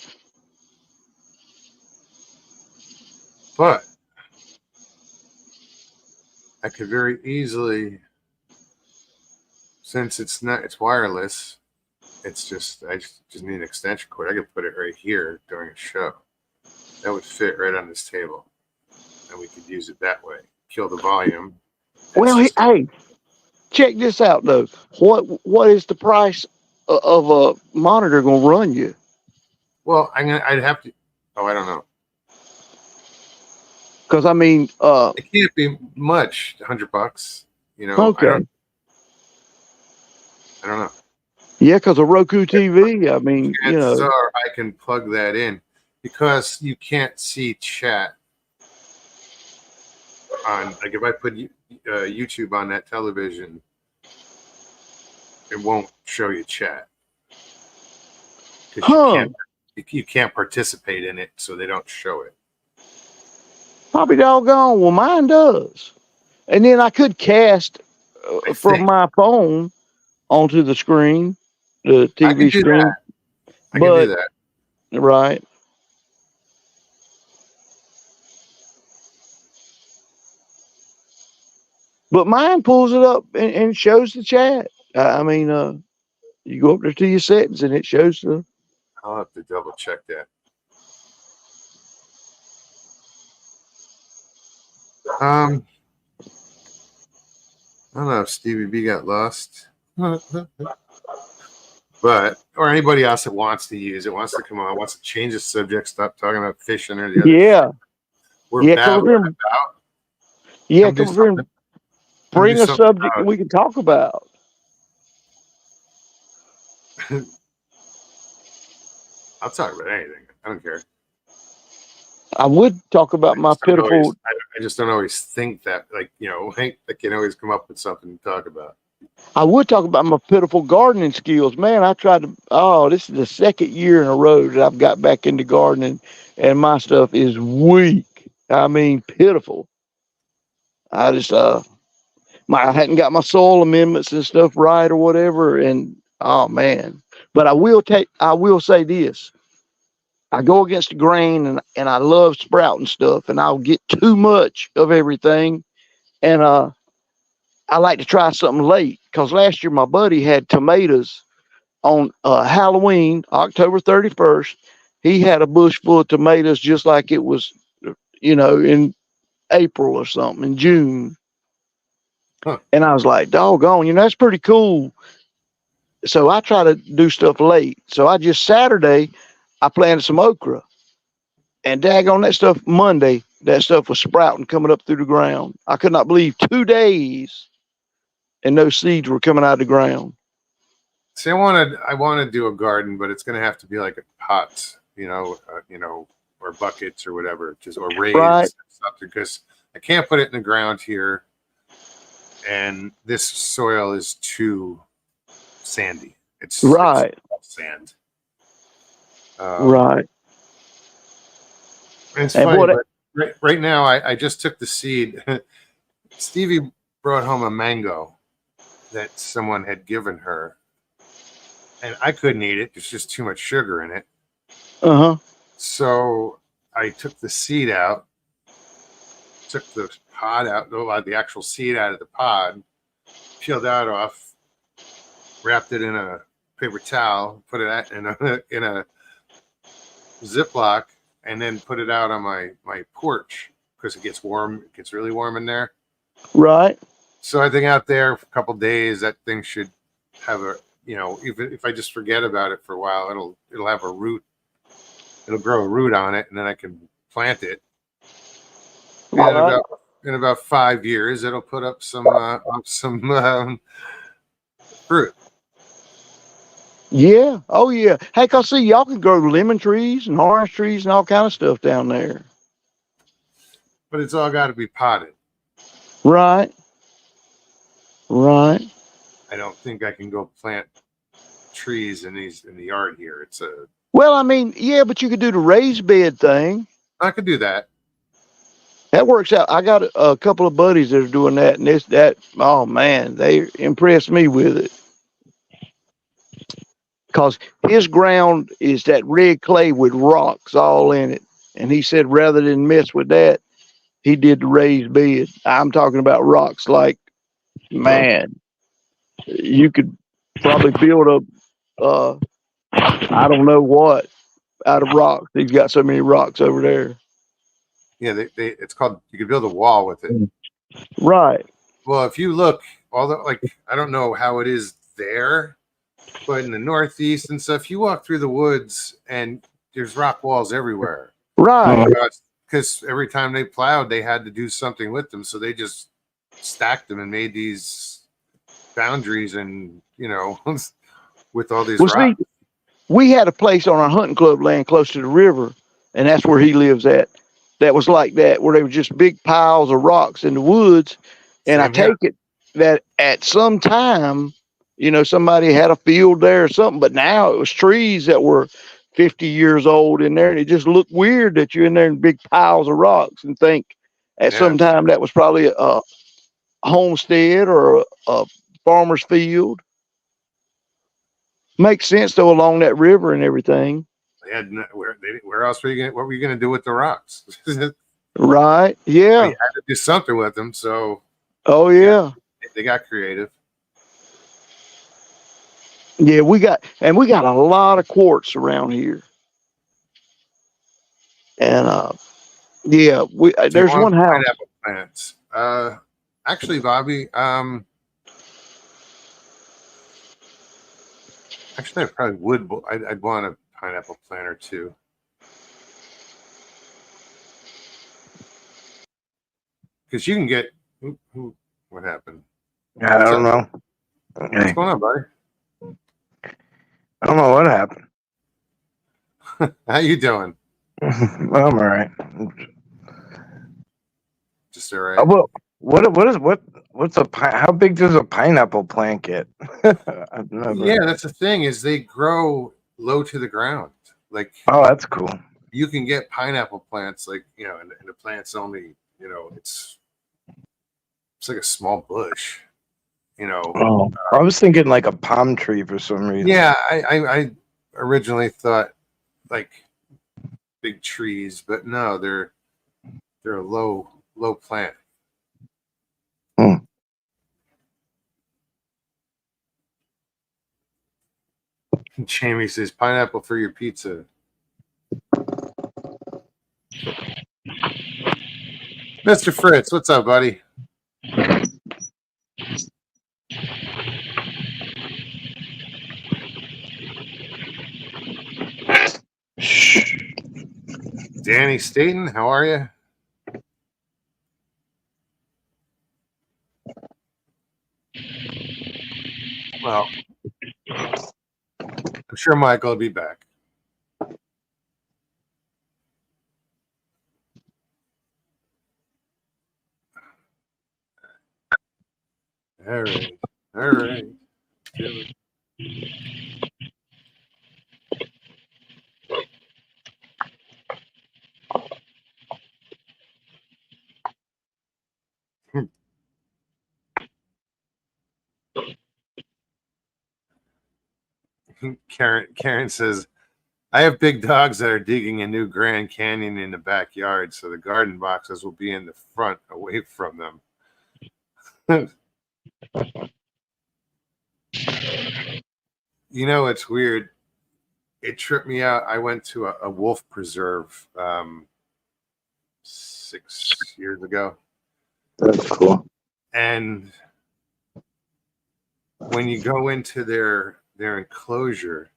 But I could very easily, since it's wireless, I just need an extension cord. I could put it right here during a show. That would fit right on this table, and we could use it that way. Kill the volume. Well, hey, check this out though. What is the price of a monitor gonna run you? Well, I'd have to. Oh, I don't know. Because I mean, It can't be much. $100. Okay. I don't know. Yeah, because a Roku TV. I mean, you Chances know. are I can plug that in because you can't see chat on, like, if I put YouTube on that television, it won't show you chat because Huh. you can't participate in it, so they don't show it. Probably doggone. Well, mine does. And then I could cast I from think my phone onto the screen, the I can TV do that. screen. I can do But that. right. But mine pulls it up and shows the chat. I mean, you go up there to your settings and it shows the. I'll have to double check that. I don't know if Stevie B got lost. But, or anybody else that wants to use it, wants to come on, wants to change the subject, stop talking about fishing or the other shit. Yeah. We're Yeah. Come up here. babbling about. Yeah. Come do Come up here something. and Come do bring a something subject that about we can talk about. it. I'll talk about anything. I don't care. I would talk about my pitiful. I just don't always think that, like, you know, I can always come up with something to talk about. I would talk about my pitiful gardening skills. Man, I tried to. Oh, this is the second year in a row that I've got back into gardening, and my stuff is weak. I mean, pitiful. I just I hadn't got my soil amendments and stuff right or whatever, and oh man. But I will say this. I go against the grain and I love sprouting stuff and I'll get too much of everything. And I like to try something late because last year my buddy had tomatoes on Halloween, October 31st. He had a bush full of tomatoes just like it was, in April or something, in June. Huh. And I was like, doggone, that's pretty cool. So I try to do stuff late. So I just Saturday, I planted some okra. And daggone that stuff Monday, that stuff was sprouting coming up through the ground. I could not believe 2 days and those seeds were coming out of the ground. See, I want to do a garden, but it's going to have to be like pots, or buckets or whatever, or raised Right. something, because I can't put it in the ground here, and this soil is too sandy. It's Right. sand. Right. It's And funny, what but right now I just took the seed. Stevie brought home a mango that someone had given her, and I couldn't eat it. There's just too much sugar in it. uh-huh. So I took the seed out, took the pod out, the actual seed out of the pod, peeled that off, wrapped it in a paper towel, put it in a Ziploc, and then put it out on my porch because it gets warm. It gets really warm in there. Right. So I think out there for a couple days, that thing should have even if I just forget about it for a while, it'll have a root. It'll grow a root on it, and then I can plant it. And in about 5 years, it'll put up some fruit. Yeah. Oh yeah. Hey, cause see, y'all can grow lemon trees and orange trees and all kind of stuff down there. But it's all got to be potted. Right. Right. I don't think I can go plant trees in the yard here. Well, I mean, yeah, but you could do the raised bed thing. I could do that. That works out. I got a couple of buddies that are doing that, and oh man, they impressed me with it. Because his ground is that red clay with rocks all in it. And he said rather than mess with that, he did the raised bed. I'm talking about rocks like, man, you could probably build I don't know what, out of rocks. He's got so many rocks over there. Yeah, it's called. You could build a wall with it. Right. Well, if you look, I don't know how it is there, but in the Northeast and stuff, you walk through the woods and there's rock walls everywhere. Right. Because every time they plowed, they had to do something with them, so they just stacked them and made these boundaries and with all these Well, see, rocks. we had a place on our hunting club land close to the river, and that's where he lives at. That was like that, where there were just big piles of rocks in the woods. And I Same here. take it that at some time, somebody had a field there or something, but now it was trees that were 50 years old in there, and it just looked weird that you're in there in big piles of rocks and think at Yeah. some time that was probably a homestead or a farmer's field. Makes sense though along that river and everything. They had where else were you gonna? What were you gonna do with the rocks? Right? You Yeah. had to do something with them. So Oh yeah. they got creative. Yeah, we got a lot of quartz around here. And yeah, Do you there's want one house. pineapple plants? Actually, Bobby, actually, I probably would. I'd want a pineapple plant or two. Because you can get. What happened? I What's don't up? know. What's Hey, going on, buddy? I don't know what happened. How you doing? I'm all right. Just all right. Well, what's how big does a pineapple plant get? I've never. Yeah, that's the thing is they grow low to the ground. Like Oh, that's cool. you can get pineapple plants, like and the plant's only it's like a small bush. Oh, I was thinking like a palm tree for some reason. Yeah, I originally thought like big trees, but no, they're a low plant. Hmm. Jamie says pineapple for your pizza. Mr. Fritz, what's up, buddy? Danny Staten, how are you? Well, I'm sure Michael will be back. All right. Karen says, I have big dogs that are digging a new Grand Canyon in the backyard, so the garden boxes will be in the front away from them. It's weird. It tripped me out. I went to a wolf preserve 6 years ago. That's cool. And when you go into their enclosure,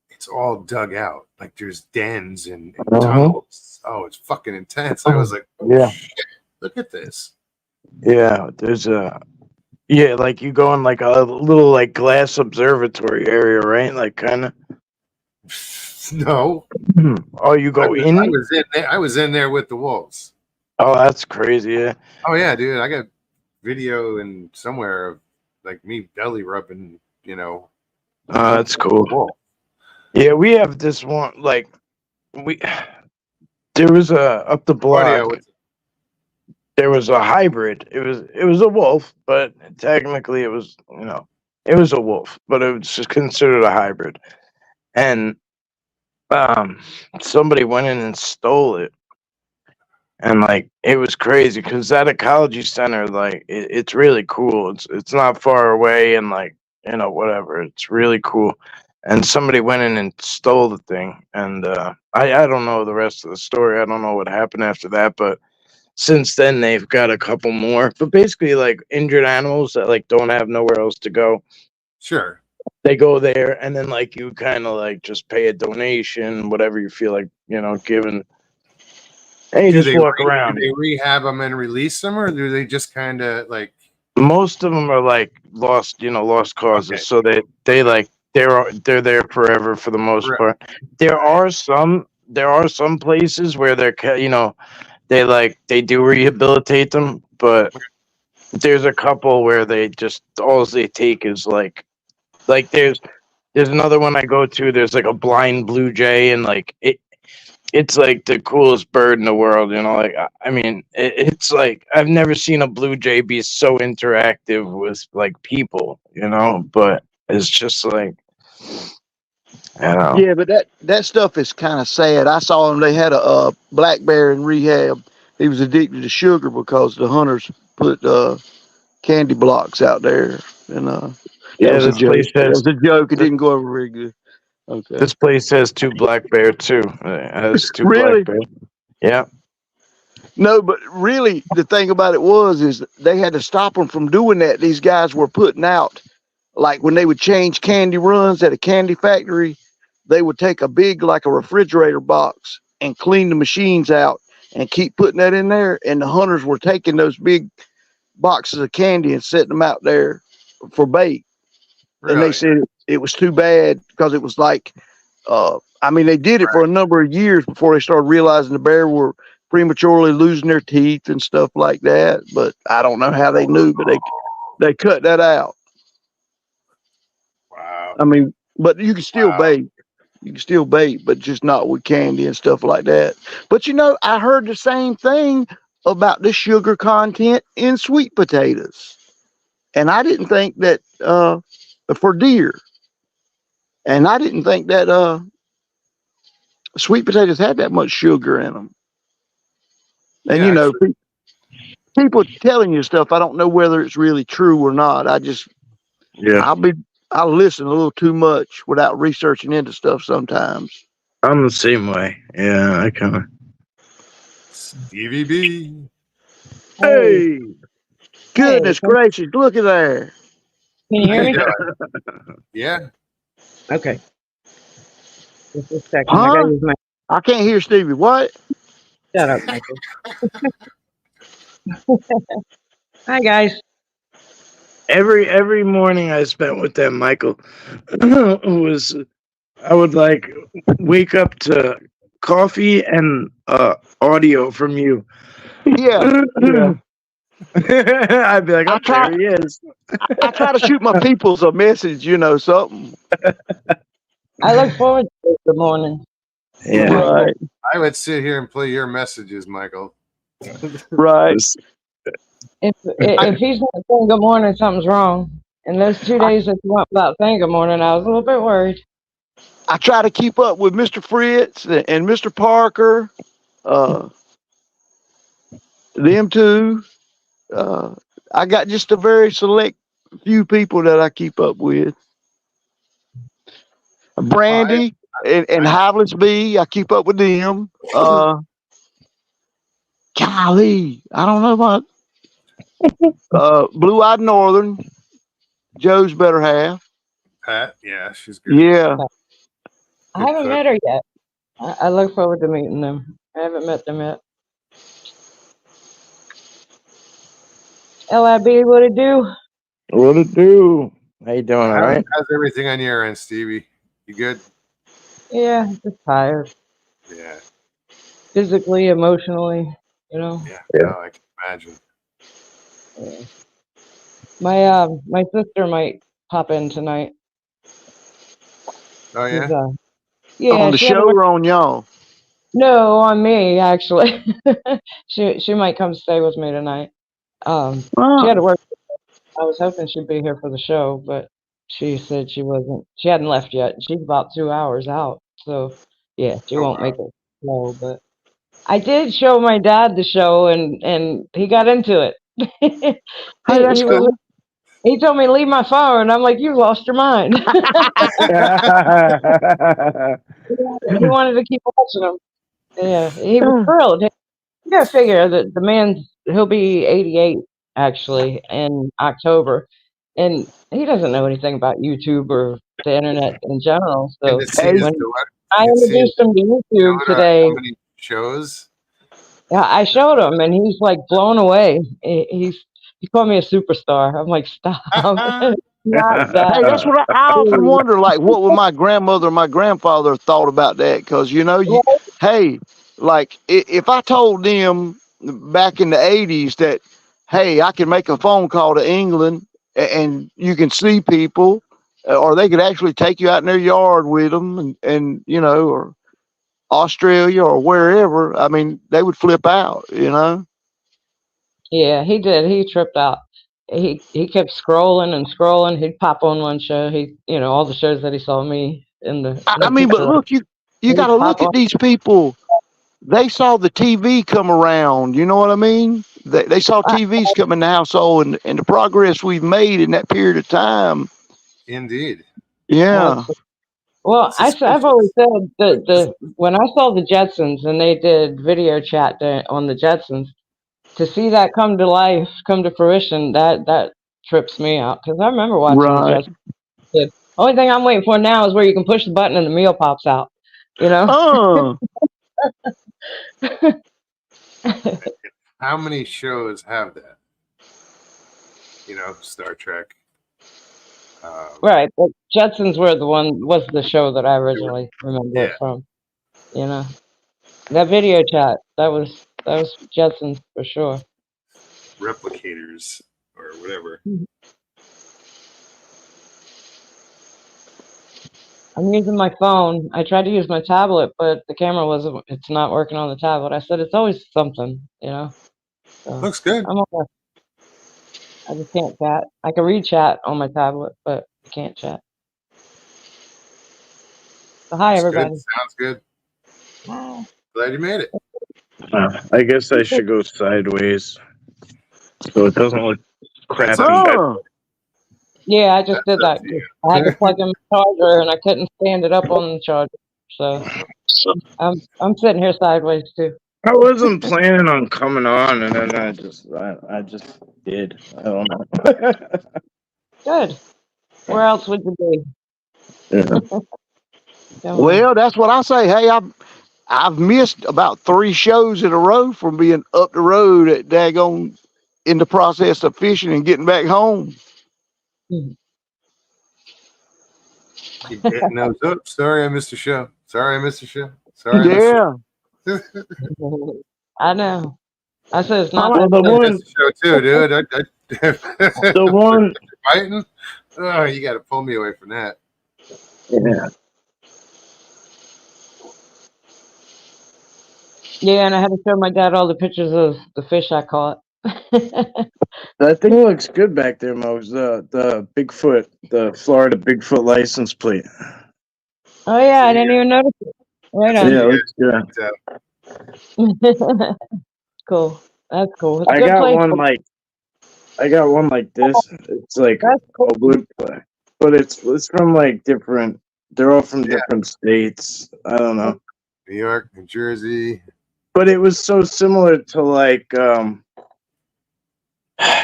it's all dug out. Like there's dens and tunnels. Oh, it's fucking intense. I was like, oh, yeah, shit, look at this. Yeah, there's like you go in like a little like glass observatory area, right? Like kind of. No. Oh, you go in? I was in there with the wolves. Oh, that's crazy. Yeah. Oh yeah, dude. I got video and somewhere of like me belly rubbing, Oh, that's cool. Yeah, we have this one like there was up the block. There was a hybrid. It was a wolf, but technically it was it was a wolf, but it was just considered a hybrid. And somebody went in and stole it. And like it was crazy because that ecology center, like it's really cool. It's not far away, and like whatever. It's really cool. And somebody went in and stole the thing, and I don't know the rest of the story. I don't know what happened after that, but since then they've got a couple more. But basically, like injured animals that like don't have nowhere else to go. Sure. They go there, and then like you kind of like just pay a donation, whatever you feel like giving. And you just walk around. Do they rehab them and release them, or do they just kind of like? Most of them are like lost causes. Okay. So they they're there forever for the most Right. part. There are some places where they do rehabilitate them, but there's a couple where they just all they take is like there's another one I go to. There's like a blind blue jay, and like it's like the coolest bird in the world. Like I mean, it's like I've never seen a blue jay be so interactive with like people. But it's just like Yeah, but that stuff is kind of sad. I saw them. They had a black bear in rehab. He was addicted to sugar because the hunters put candy blocks out there, and that yeah, was a this joke. place That has was a joke. It this, didn't go over very good. Okay. this place has two black bear too. It has two black Really? bears. Yeah. No, but really, the thing about it is they had to stop them from doing that. These guys were putting out, like when they would change candy runs at a candy factory, they would take a big, like a refrigerator box and clean the machines out and keep putting that in there. And the hunters were taking those big boxes of candy and setting them out there for bait. And they Really? said it was too bad because it was like, they did it for a number of years before they started realizing the bear were prematurely losing their teeth and stuff like that. But I don't know how they knew, but they cut that out. Wow. But you can still bait. You can still bait, but just not with candy and stuff like that. But I heard the same thing about the sugar content in sweet potatoes. And I didn't think that for deer. And I didn't think that sweet potatoes had that much sugar in them. And Yeah, actually, people telling you stuff, I don't know whether it's really true or not. Yeah. I listen a little too much without researching into stuff sometimes. I'm the same way. Yeah, I kind of. Stevie B. Hey, goodness Hey, gracious, look at there. can you hear me? Yeah. Okay. Just a second. I Huh? gotta use my I can't hear Stevie. What? shut up, Michael. Hi guys. Every morning I spent with that Michael was I would like wake up to coffee and audio from you. Yeah, yeah. I'd be like, I oh, try. there he is. I try to shoot my peoples a message. Something. I look forward to it. Good morning. Yeah. Right. I would sit here and play your messages, Michael. Right. If he's not saying good morning, something's wrong. And those 2 days that you went without saying good morning, I was a little bit worried. I try to keep up with Mr. Fritz and Mr. Parker. Them two. I got just a very select few people that I keep up with. Brandy and Hiveless B, I keep up with them. Golly, I don't know about Blue Eyed Northern, Joe's better half. Pat, yeah, she's good. Yeah. I haven't cook. met her yet. I look forward to meeting them. I haven't met them yet. LIB, what it do? What it do? How you doing? All right. How's everything on your end, Stevie? You good? Yeah, just tired. Yeah. Physically, emotionally, Yeah. Yeah. No, I can imagine. Yeah. My sister might pop in tonight. Oh yeah. 'Cause, yeah, On the she had to show work. or on y'all? No, on me actually. She might come stay with me tonight. She had to work. I was hoping she'd be here for the show, but she said she wasn't. She hadn't left yet. She's about 2 hours out, so yeah, she won't make it slow. But I did show my dad the show, and he got into it. Hey, that's cool. He told me to leave my phone. I'm like, you lost your mind. He wanted to keep watching them. Yeah, he was thrilled. You gotta figure that he'll be 88 actually in October, and he doesn't know anything about YouTube or the internet in general. So when I introduced him to YouTube today, how many shows? yeah, I showed him, and he's like blown away. He called me a superstar. I'm like, stop. not that. Hey, that's what I often wonder. Like, what would my grandmother or my grandfather have thought about that? Because hey, like if I told them back in the '80s that, hey, I can make a phone call to England and you can see people, or they could actually take you out in their yard with them, and or Australia or wherever. I mean, they would flip out. Yeah, he did. He tripped out. He kept scrolling and scrolling. He'd pop on one show. All the shows that he saw me in the I mean, but picture. look, you got He'd to pop look on. at these people. They saw the TV come around. You know what I mean? They saw TVs come in the household, and the progress we've made in that period of time. Indeed. Yeah. Well, I've always said that when I saw the Jetsons and they did video chat on the Jetsons, to see that come to life, come to fruition, that trips me out, because I remember watching the Right. Jetsons. The only thing I'm waiting for now is where you can push the button and the meal pops out. How many shows have that? Star Trek. Right, but Jetsons was the show that I originally remember it from. That video chat, that was Jetsons for sure. Replicators or whatever. I'm using my phone. I tried to use my tablet, but the camera it's not working on the tablet. I said it's always something, So Looks good. I just can't chat. I can read chat on my tablet, but I can't chat. So hi, everybody. Good. Sounds good. Glad you made it. I guess I should go sideways so it doesn't look crappy. Yeah, I just did that. I had to plug in my charger, and I couldn't stand it up on the charger. So I'm sitting here sideways too. I wasn't planning on coming on, and then I just did. I don't know. Good. Where else would you be? Yeah. Well, that's what I say. Hey, I've missed about 3 shows in a row from being up the road at daggone in the process of fishing and getting back home. Keep getting those up. Sorry, I missed the show. Sorry, I missed the show. Sorry, I missed the show. I know. I said it's not. Well, the one show too, dude. the one fighting. Oh, you got to pull me away from that. Yeah. Yeah, and I had to show my dad all the pictures of the fish I caught. That thing looks good back there, Mose. The Bigfoot, the Florida Bigfoot license plate. Oh yeah, I didn't even notice it. Right on. Yeah, it looks good. Cool. That's cool. It's a I good got place. I got one like this. It's like That's cool. a wood play, but it's from like different. They're all from different states. I don't know. New York, New Jersey. But it was so similar to like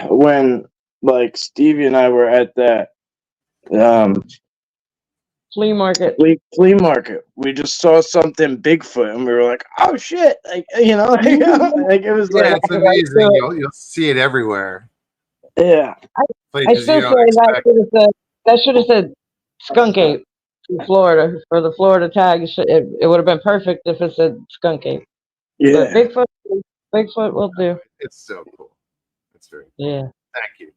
when like Stevie and I were at that flea market. Flea market. We just saw something Bigfoot, and we were like, "Oh shit!" Like like it was like it's amazing. You'll see it everywhere. Yeah. I still say that should have said skunk ape in Florida for the Florida tag. It would have been perfect if it said skunk ape. Yeah. But Bigfoot will do. It's so cool. That's very cool. Yeah. Thank you.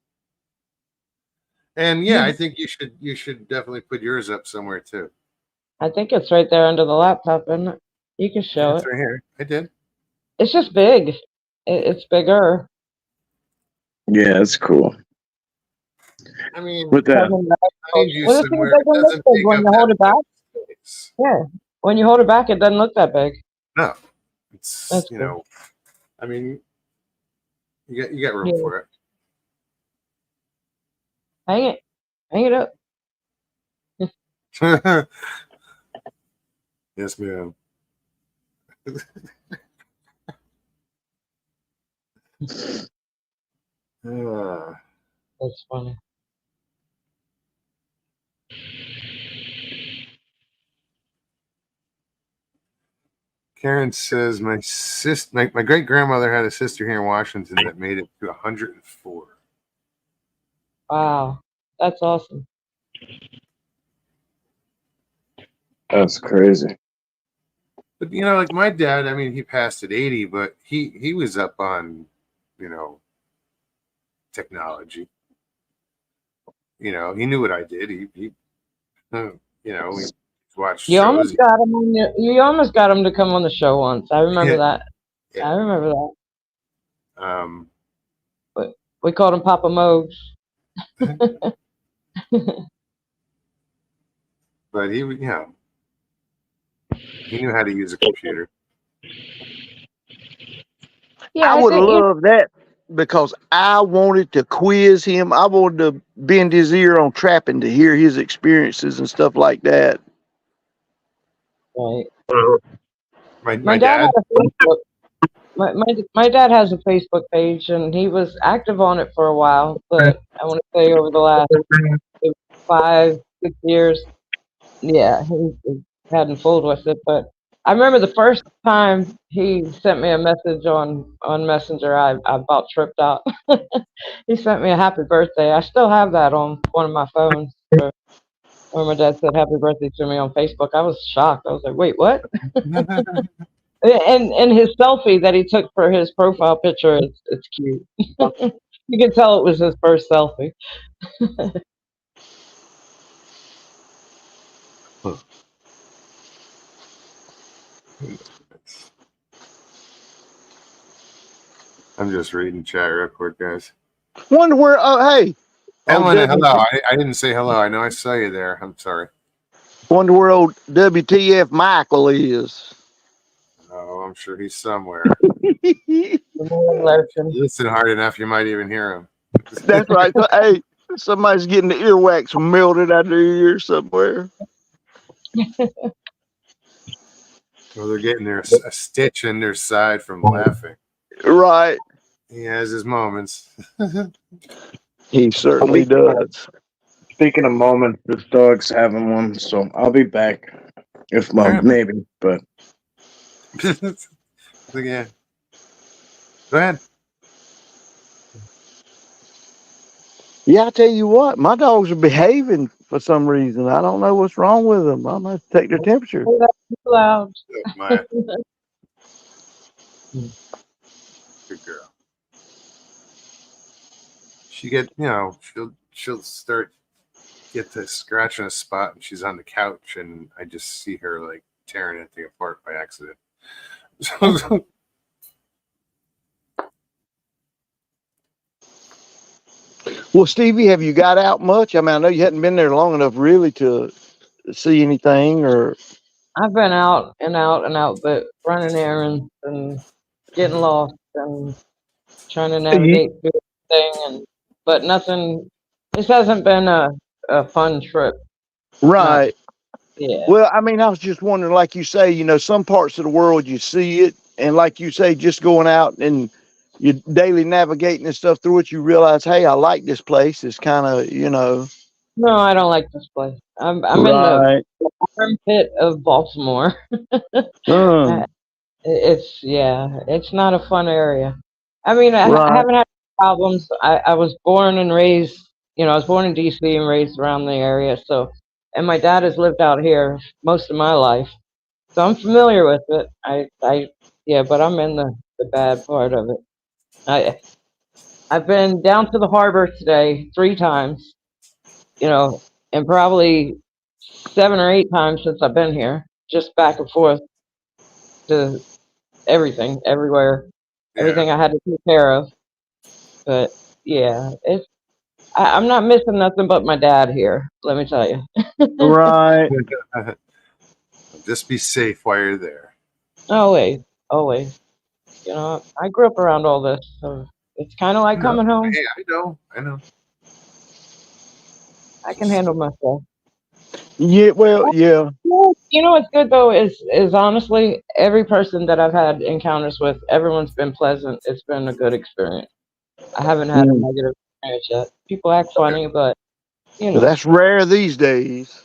And yeah, I think you should definitely put yours up somewhere too. I think it's right there under the laptop, isn't it? You can show it's right here. I did. It's just big. It's bigger. Yeah, it's cool. I mean, with that, when you hold it back, yeah, when you hold it back, it doesn't look that big. No, it's cool. I mean, you got room for it. Hang it up. Yes, ma'am. That's funny. Karen says my great grandmother had a sister here in Washington that made it to 104. Wow. That's awesome. That's crazy. But like my dad, I mean, he passed at 80, but he was up on, technology. He knew what I did. He we watched You almost shows. got him on you almost got him to come on the show once. I remember that. Yeah. I remember that. Um, But we called him Papa Mogs. but he knew how to use a computer. Yeah, I I would have think loved that because I wanted to quiz him. I wanted to bend his ear on trapping to hear his experiences and stuff like that. right. My My dad dad. had a Facebook. My dad has a Facebook page, and he was active on it for a while. But I want to say over the last 5, 6 years, yeah, he hadn't fooled with it. But I remember the first time he sent me a message on Messenger, I about tripped out. He sent me a happy birthday. I still have that on one of my phones. Where my dad said happy birthday to me on Facebook. I was shocked. I was like, wait, what? And his selfie that he took for his profile picture, it's cute. You can tell it was his first selfie. I'm just reading chat real quick, guys. Wonder where? Oh, hey, Ellen, W- hello. I didn't say hello. I know I saw you there. I'm sorry. wonder where old WTF Michael is. Oh, I'm sure he's somewhere. Listen hard enough, you might even hear him. That's right. So, hey, somebody's getting the earwax melted out of their ear somewhere. Well, they're getting a stitch in their side from laughing. Right. He has his moments. He certainly does. Speaking of moments, this dog's having one, so I'll be back. If Alright. maybe, but Yeah. Go ahead. Yeah, I tell you what, my dogs are behaving for some reason. I don't know what's wrong with them. I'm gonna take their temperature. Oh, that's too loud. Oh, Maya. Good girl. She she'll start get to scratching a spot and she's on the couch and I just see her like tearing that thing apart by accident. Well, Stevie, have you got out much? I mean, I know you hadn't been there long enough really to see anything or. I've been out and out and out, but running errands and getting lost and trying to navigate through everything, but nothing. This hasn't been a fun trip. Right. Yeah. Well, I mean, I was just wondering, like you say, some parts of the world you see it, and like you say, just going out and you daily navigating and stuff through it, you realize, hey, I like this place. It's kind of, No, I don't like this place. I'm in the armpit of Baltimore. It's not a fun area. I mean, I haven't had problems. I was born and raised, I was born in DC and raised around the area. So, and my dad has lived out here most of my life, so I'm familiar with it. But I'm in the bad part of it. I've been down to the harbor today 3 times, and probably 7 or 8 times since I've been here, just back and forth to everything, everywhere, everything I had to take care of. But yeah, I'm not missing nothing but my dad here. Let me tell you. Right. Just be safe while you're there. Always, always. I grew up around all this, so it's kind of like coming home. Hey, I know. I can handle myself. Yeah, well, yeah. You know what's good though is honestly every person that I've had encounters with, everyone's been pleasant. It's been a good experience. I haven't had a negative experience yet. People act funny, but That's rare these days.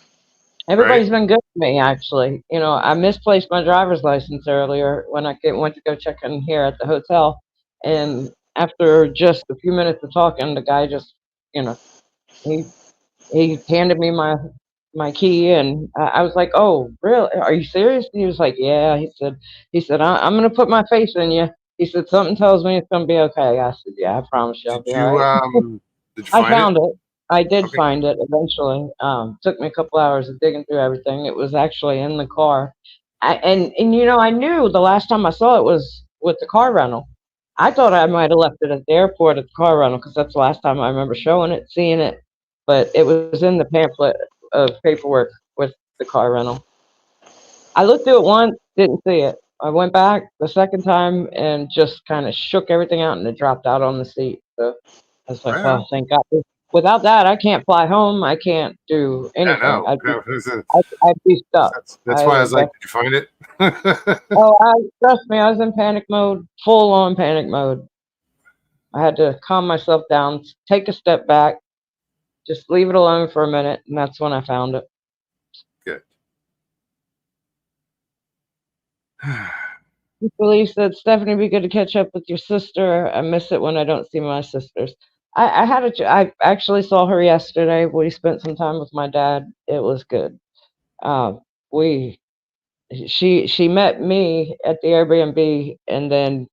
everybody's been good to me, actually. I misplaced my driver's license earlier when I went to go check in here at the hotel. And after just a few minutes of talking, the guy just, he he handed me my key, and I was like, "Oh, really? Are you serious?" And he was like, "Yeah." He said, I'm gonna put my faith in you. He said, "Something tells me it's gonna be okay." I said, "Yeah, I promise you, I'll Did be all you right." did you I find it? found it. I did Okay. find it eventually. Took me a couple hours of digging through everything. It was actually in the car. And I knew the last time I saw it was with the car rental. I thought I might have left it at the airport at the car rental because that's the last time I remember showing it, seeing it. But it was in the pamphlet of paperwork with the car rental. I looked through it once, didn't see it. I went back the second time and just kind of shook everything out, and it dropped out on the seat. So I was like, Right on. "Oh, thank God." Without that, I can't fly home. I can't do Yeah, anything. no, no. I'd be stuck. That's I why I was would like, def- did you find it? Oh, trust me, I was in panic mode, full on panic mode. I had to calm myself down, take a step back, just leave it alone for a minute, and that's when I found it. Good. Believe said, "Stephanie, be good to catch up with your sister. I miss it when I don't see my sisters." I actually saw her yesterday. We spent some time with my dad. It was good. We she met me at the Airbnb, and then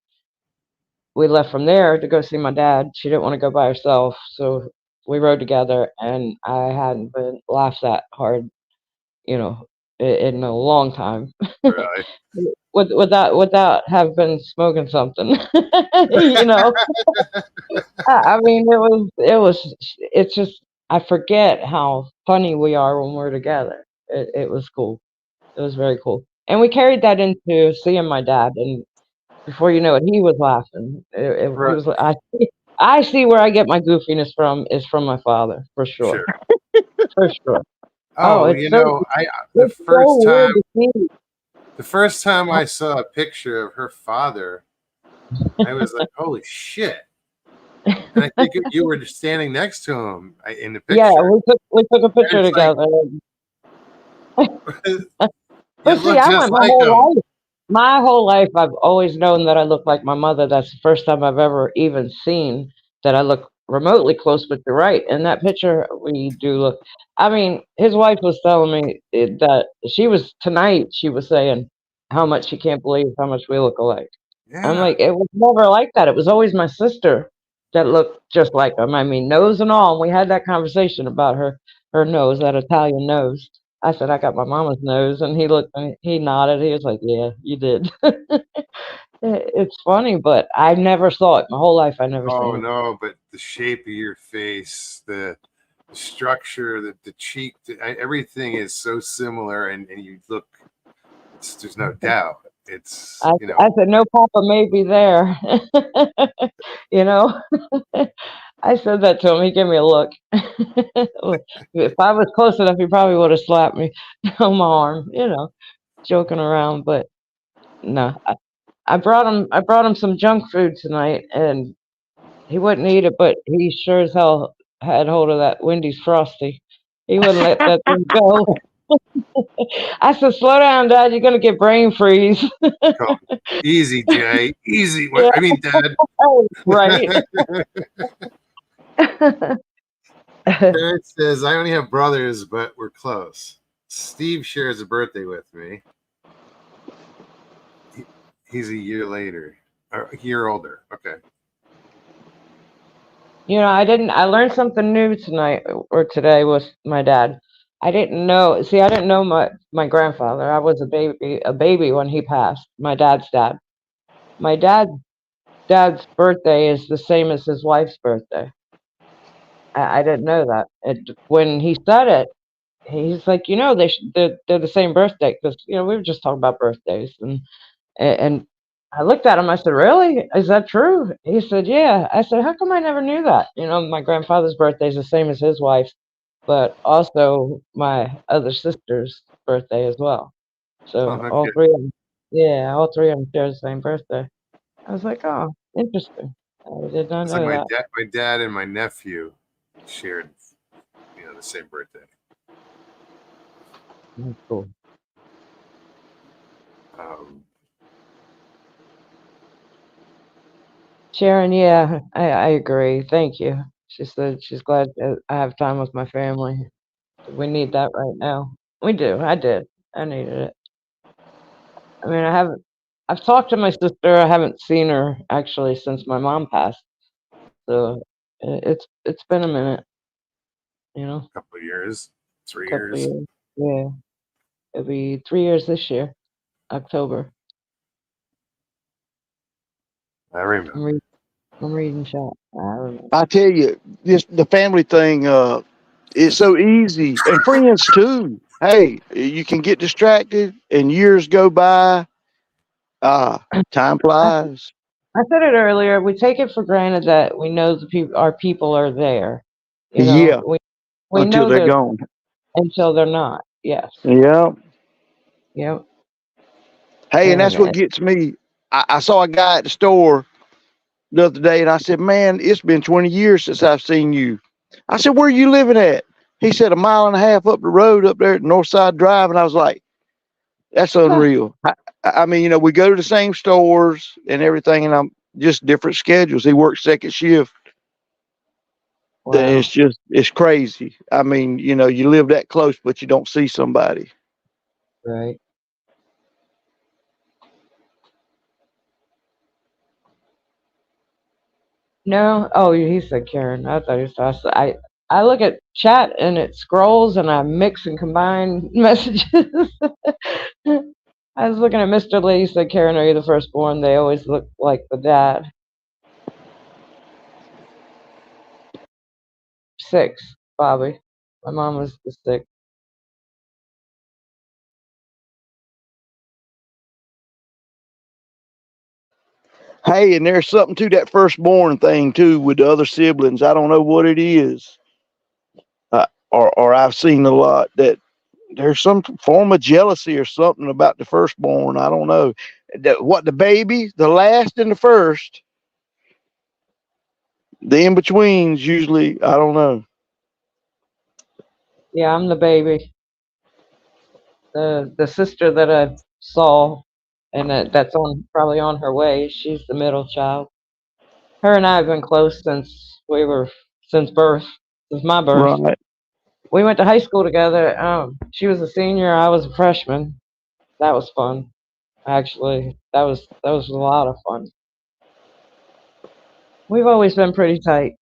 we left from there to go see my dad. She didn't want to go by herself, so we rode together, and I hadn't been laughed that hard, you know, in a long time. Really? Without have been smoking something, you know. I mean, it's just I forget how funny we are when we're together. It was cool. It was very cool, and we carried that into seeing my dad, and before you know it, he was laughing. He Right. was like, I see where I get my goofiness from is from my father, Sure. for sure. Oh, Oh, I it's so weird to see. the first time I saw a picture of her father, I was like, "Holy shit!" And I think you were just standing next to him in the Yeah, picture, we took a and picture it's like together. you But see, look I just went like him. my whole life, I've always known that I look like my mother. That's the first time I've ever even seen that I look remotely close, but you're right. In that picture, we do look. I mean, his wife was telling me that she was saying how much she can't believe how much we look alike. I'm Yeah. like, it was never like that. It was always my sister that looked just like him. I mean, nose and all. And we had that conversation about her nose, that Italian nose. I said, "I got my mama's nose," and he looked, he nodded. He was like, "Yeah, you did." It's funny, but I never saw it my whole life. I never Oh seen it. no, but the shape of your face, the structure, the cheek, everything is so similar, and you look. There's no doubt. It's I said, "No, Papa may be there." you know, I said that to him. He gave me a look. If I was close enough, he probably would have slapped me on my arm. Joking around, but no. I brought him some junk food tonight, and he wouldn't eat it, but he sure as hell had hold of that Wendy's Frosty. He wouldn't let that thing go. I said, "Slow down, Dad. You're gonna get brain freeze." called easy, Jay. Easy. Yeah, I mean, Dad. right. Parent says I only have brothers, but we're close. Steve shares a birthday with me. He's a year later, or a year older. Okay. I learned something new tonight or today with my dad. I didn't know. See, I didn't know my grandfather. I was a baby when he passed. My dad's dad. My dad's birthday is the same as his wife's birthday. I didn't know that. When he said it, he's like, they're the same birthday because we were just talking about birthdays, and I looked at him. I said, "Really? Is that true?" He said, "Yeah." I said, "How come I never knew that?" My grandfather's birthday is the same as his wife's, but also my other sister's birthday as well. Oh, So no all kidding. three of them, yeah, all three of them share the same birthday. I was like, "Oh, interesting. I did not It's like know that." my dad and my nephew shared, the same birthday. That's cool. Um, Sharon, yeah, I agree. Thank you. She said she's glad that I have time with my family. We need that right now. We do. I did. I needed it. I mean, I've talked to my sister. I haven't seen her actually since my mom passed. So it's been a minute, you know, A couple of years, 3 couple of years. years. Yeah, it'll be 3 years this year, October. I remember. I'm reading chat. I remember. I tell you, this the family thing. It's so easy, and friends too. Hey, you can get distracted, and years go by. Time I, flies. I said it earlier. We take it for granted that we know our people are there. You know, Yeah, we until know they're they're gone. until they're not. Yes. Yeah. Yep. Hey, and And that's what gets me. I saw a guy at the store the other day, and I said, "Man, it's been 20 years since I've seen you." I said, "Where are you living at?" He said, "1.5 miles up the road up there at Northside Drive." And I was like, "That's unreal." I mean, we go to the same stores and everything, and I'm just different schedules. He works second shift. wow. It's crazy. I mean, you live that close, but you don't see somebody. Right. No. Oh, he said Karen. I thought he was us. I look at chat and it scrolls and I mix and combine messages. I was looking at Mr. Lee. He said, Karen, are you the firstborn? They always look like the dad. 6, Bobby. My mom was the 6. Hey, and there's something to that firstborn thing too with the other siblings. I don't know what it is, or I've seen a lot that there's some form of jealousy or something about the firstborn. I don't know. What the baby, the last and the first, the in betweens usually. I don't know. Yeah, I'm the baby. The sister that I saw, and that's probably on her way. She's the middle child. Her and I have been close since birth, since my birth. Right. We went to high school together. She was a senior, I was a freshman. That was fun. Actually, that was a lot of fun. We've always been pretty tight.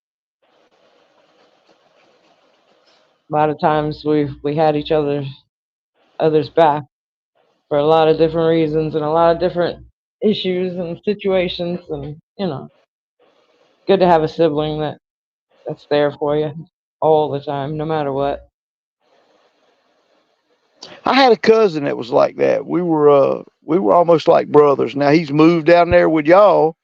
A lot of times we had each other's back for a lot of different reasons and a lot of different issues and situations, and good to have a sibling that's there for you all the time, no matter what. I had a cousin that was like that. We were almost like brothers. Now he's moved down there with y'all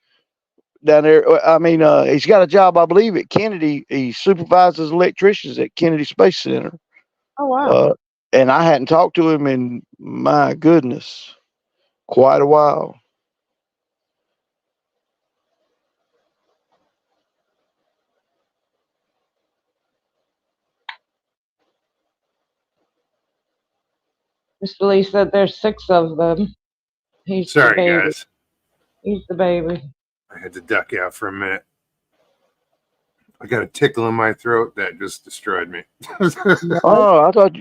down there. I mean, he's got a job, I believe, at Kennedy. He supervises electricians at Kennedy Space Center. Oh wow. Uh, and I hadn't talked to him in, my goodness, quite a while. Mr. Lee said there's 6 of them. He's the Sorry, baby. guys. He's the baby. I had to duck out for a minute. I got a tickle in my throat that just destroyed me. Oh, I thought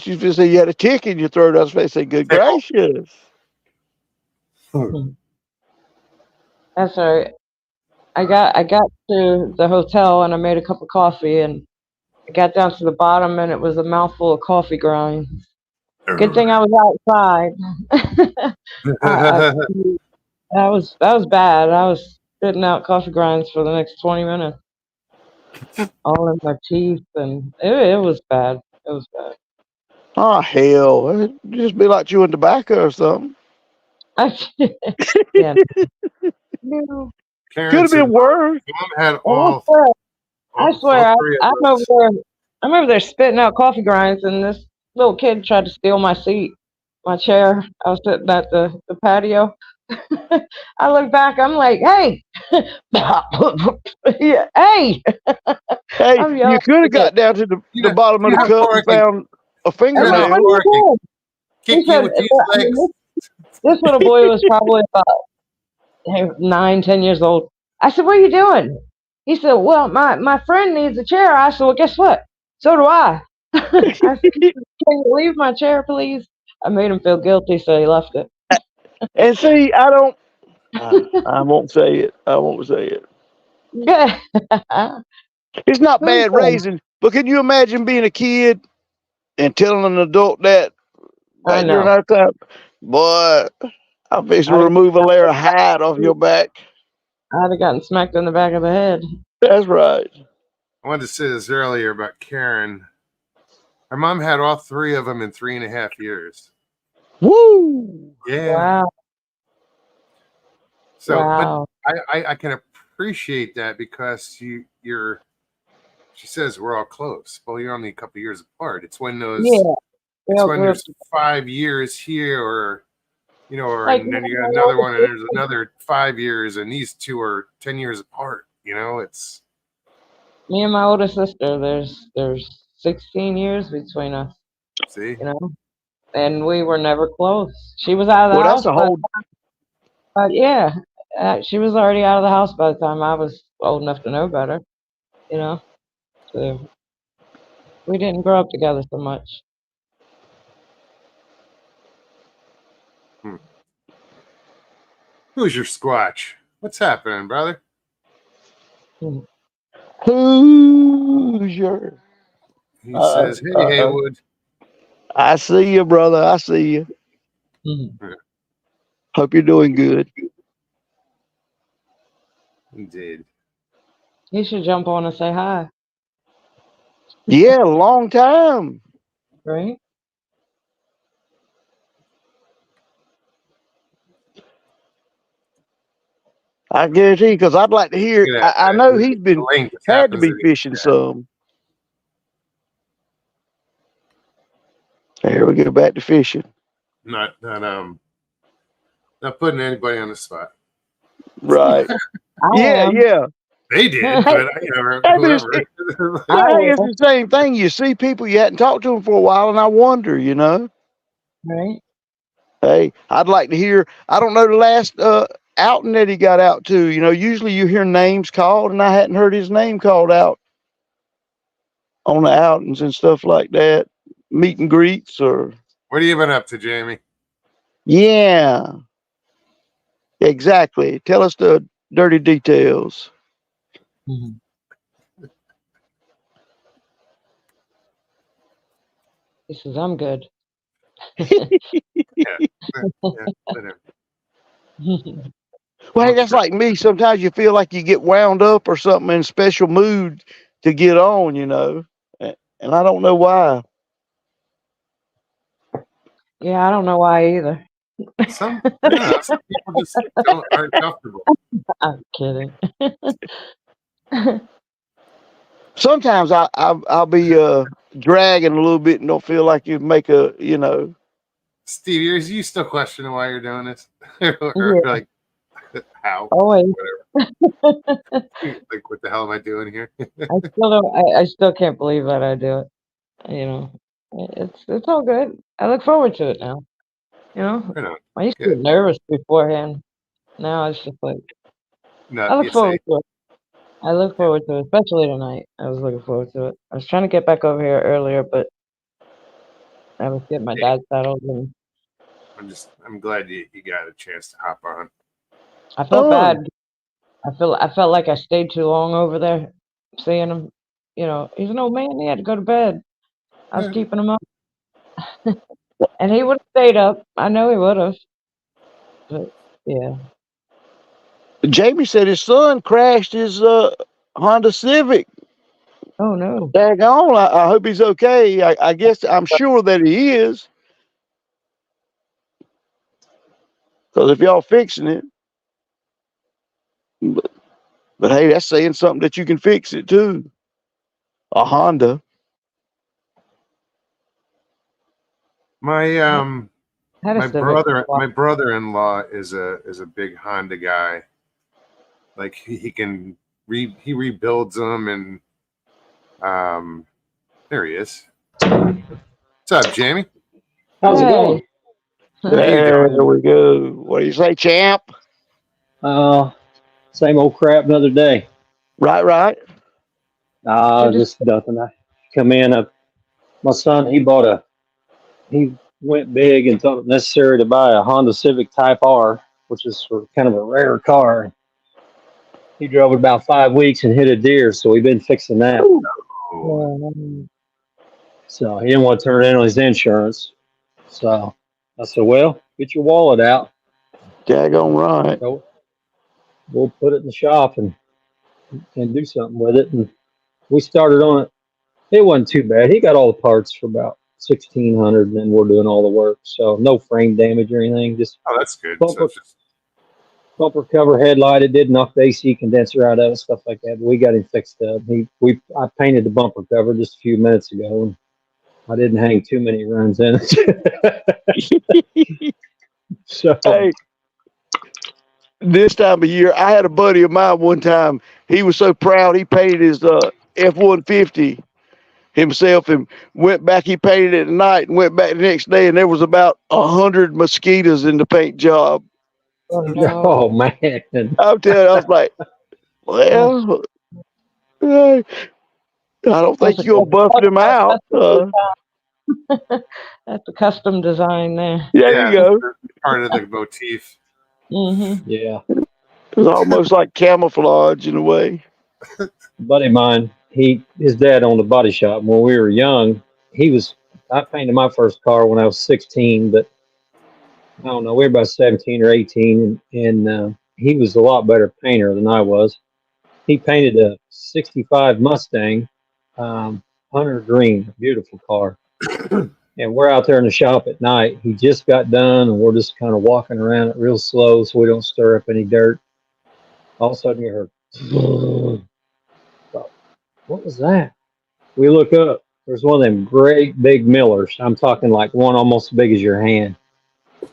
you just said you had a tick in your throat. I was going to say, good Tickle. gracious. That's all right. I got to the hotel and I made a cup of coffee and I got down to the bottom and it was a mouthful of coffee grinds. Good thing I was outside. I, that was bad. I was spitting out coffee grinds for the next 20 minutes, all in my teeth, and it was bad. It was bad. Oh, hell. It'd just be like chewing tobacco or something. Yeah. No. Could have been worse. Mom had I swear, three of those. I'm over there spitting out coffee grinds, and this little kid tried to steal my seat, my chair. I was sitting at the patio. I look back, I'm like, hey, yeah, hey. Hey, I'm you yelling. could have got down to the bottom of the cup and found a I said, fingernail. what are you doing? He Kick you said, with these I mean, legs. this little boy was probably about 9, 10 years old. I said, what are you doing? He said, well, my friend needs a chair. I said, well, guess what? So do I. I said, can you leave my chair, please? I made him feel guilty, so he left it. And see, I don't. I won't say it. I won't say it. Good. It's not bad raising, but can you imagine being a kid and telling an adult that I during know. our time, boy, I'm fixing to I'd remove a layer of hide off your back. have gotten smacked in the back of the head. That's right. I wanted to say this earlier about Karen. Her mom had all 3 of them in 3.5 years. Woo! Yeah. Wow. So, Wow. but I can appreciate that because you're. She says we're all close. Well, you're only a couple years apart. It's when those. Yeah. It's when there's 5 years here, or Like, and then you got another one, and there's another 5 years, and these 2 are 10 years apart. It's me and my older sister, there's 16 years between us, see. and we were never close. She was out of the Well, house, that's a whole. but yeah, she was already out of the house by the time I was old enough to know better. So we didn't grow up together so much. Who's your squatch? What's happening, brother? Hoosier. He says, "Hey, Haywood." I see you, brother. I see you. Mhm. Hope you're doing good. Indeed. You should jump on and say hi, Yeah, long time. right? I guarantee, because I'd like to hear. Look at that. I know he's The link just had to happens be to be fishing chat. some. There we go, back to fishing. Not putting anybody on the spot. Right. I am. Yeah. They did, but Hey, whoever. hey, it's the same thing. You see people you hadn't talked to them for a while, and I wonder, Right? Hey, I'd like to hear. I don't know the last outing that he got out to. Usually you hear names called, and I hadn't heard his name called out on the outings and stuff like that. Meet and greets, or What have you been up to, Jamie? yeah, exactly. Tell us the dirty details. Mhm. He says, I'm good. Yeah, whatever. Well, hey, that's like me. Sometimes you feel like you get wound up or something in a special mood to get on, and I don't know why. Yeah, I don't know why either. Some people just aren't comfortable. I'm kidding. Sometimes I'll be dragging a little bit and don't feel like you make Steve, you still questioning why you're doing this? Or Yeah. like how? Always. Like, what the hell am I doing here? I still don't. I still can't believe that I do it. It's all good. I look forward to it now. I used to get nervous beforehand. Now it's just like I look forward to it. I look forward to it, especially tonight. I was looking forward to it. I was trying to get back over here earlier, but I was getting my dad settled, and I'm glad you got a chance to hop on. I felt bad. I felt like I stayed too long over there, seeing him. He's an old man. He had to go to bed. I was keeping him up, and he would have stayed up. I know he would have, but yeah. Jamie said his son crashed his Honda Civic. Oh no. Daggone, I hope he's okay. I guess I'm sure that he is. Because if y'all fixing it, but hey, that's saying something that you can fix it too. A Honda. My My brother-in-law is a big Honda guy. Like he can he rebuilds them, and there he is. What's up, Jamie? How's it going? There we go. What do you say, champ? Same old crap, another day. Right. Just nothing. I come in. My son, he went big and thought it necessary to buy a Honda Civic Type R, which is kind of a rare car. He drove it about 5 weeks and hit a deer, so we've been fixing that. Oh, So he didn't want to turn it in on his insurance. So I said, well, get your wallet out. Daggone right. So we'll put it in the shop and do something with it. And we started on it. It wasn't too bad. He got all the parts for about 1,600, and then we're doing all the work. So no frame damage or anything. Just oh, that's good. So bumper it's just, bumper cover headlight. It did knock the AC condenser out of it, stuff like that. But we got him fixed up. I painted the bumper cover just a few minutes ago, and I didn't hang too many runs in it. So Hey, this time of year, I had a buddy of mine one time. He was so proud he painted his F-150 himself and went back. He painted it at night and went back the next day, and there was about 100 mosquitoes in the paint job. Oh, no. oh man, I'm telling you, I was like, well, I don't think you'll buff them out. That's a custom design there. There you go. part of the motif. Mm-hmm. yeah. It's almost like camouflage in a way. A buddy of mine, his dad owned a body shop. When we were young, I painted my first car when I was 16, but I don't know, we were about 17 or 18, and he was a lot better painter than I was. He painted a 65 Mustang, hunter green, beautiful car. And we're out there in the shop at night. He just got done, and we're just kind of walking around it real slow so we don't stir up any dirt. All of a sudden, you heard, what was that? We look up. There's one of them great big millers. I'm talking like one almost as big as your hand.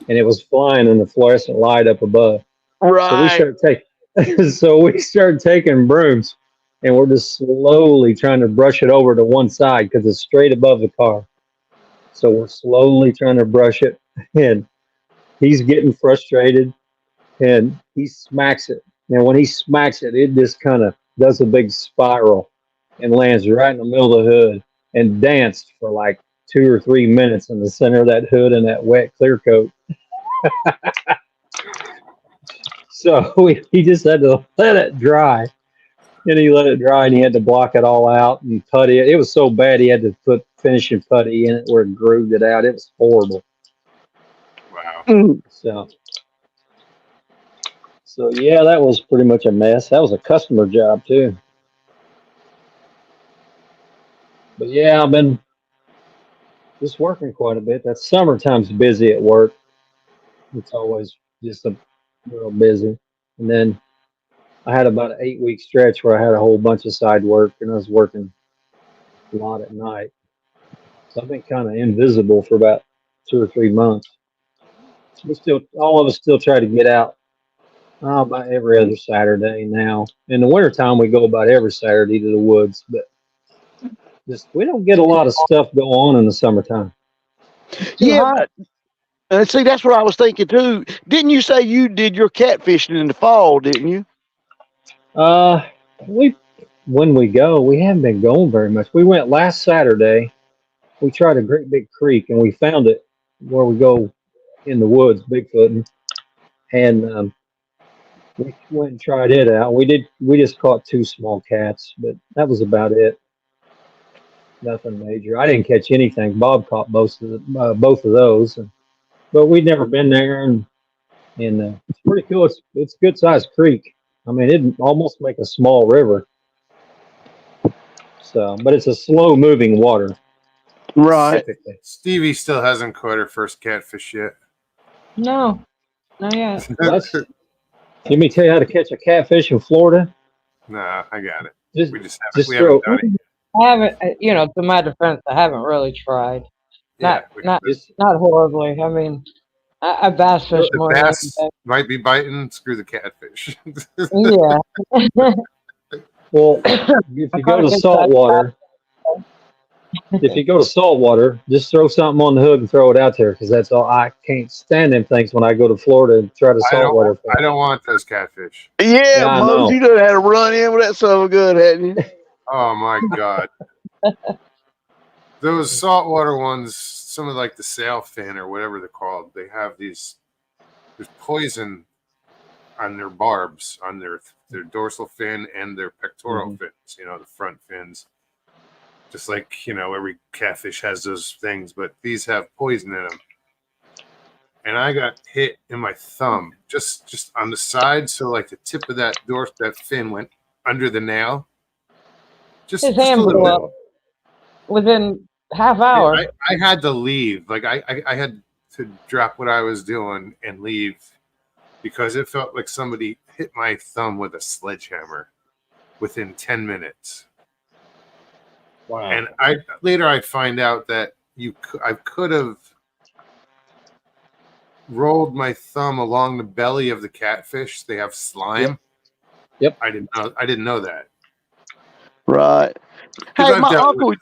And it was flying in the fluorescent light up above. Right. So we started taking brooms, and we're just slowly trying to brush it over to one side because it's straight above the car. So we're slowly trying to brush it, and he's getting frustrated, and he smacks it. And when he smacks it, it just kind of does a big spiral and lands right in the middle of the hood and danced for like 2 or 3 minutes in the center of that hood in that wet clear coat. So he just had to let it dry. And he let it dry, and he had to block it all out and putty it. It was so bad he had to put finishing putty in it where it grooved it out. It was horrible. Wow. So yeah, that was pretty much a mess. That was a customer job too. But yeah, I've been just working quite a bit. That summertime's busy at work. It's always just a real busy. And then I had about an 8-week stretch where I had a whole bunch of side work, and I was working a lot at night. So I've been kind of invisible for about 2 or 3 months. All of us still try to get out about every other Saturday now. In the wintertime, we go about every Saturday to the woods, but we don't get a lot of stuff go on in the summertime. Yeah, see, that's what I was thinking too. Didn't you say you did your catfishing in the fall, didn't you? When we go, we haven't been going very much. We went last Saturday. We tried a great big creek, and we found it where we go in the woods, Bigfooting, and we went and tried it out. We just caught 2 small cats, but that was about it. Nothing major. I didn't catch anything. Bob caught both of those, but we'd never been there, and it's pretty cool. It's a good sized creek. I mean, it'd almost make a small river. So, but it's a slow moving water. Right. Typically. Stevie still hasn't caught her first catfish yet. No, not yet. Let me tell you how to catch a catfish in Florida. Nah, I got it. Just We haven't done it. I haven't, to my defense, I haven't really tried. Yeah, Not horribly. I mean, I bass fish the more bass than might be biting. Screw the catfish. yeah. Well, if you go to saltwater, if you go to saltwater, just throw something on the hook and throw it out there, because that's all. I can't stand them things when I go to Florida and try to saltwater fish. I don't want those catfish. Yeah, Yeah, I Mose, know. you done had to run in with that son of a gun, hadn't you? Oh my god. Those saltwater ones, some of like the sailfin or whatever they're called, they have there's poison on their barbs, on their dorsal fin and their pectoral fins, the front fins. Just like, every catfish has those things, but these have poison in them. And I got hit in my thumb, just on the side, so like the tip of that fin went under the nail. His Just a hand little blew bit. up within half hour. I had to leave. Like I had to drop what I was doing and leave because it felt like somebody hit my thumb with a sledgehammer within 10 minutes. Wow. And I find out that I could have rolled my thumb along the belly of the catfish. They have slime. Yep. I didn't know that. Right. Because Hey, I've my dealt uncle. with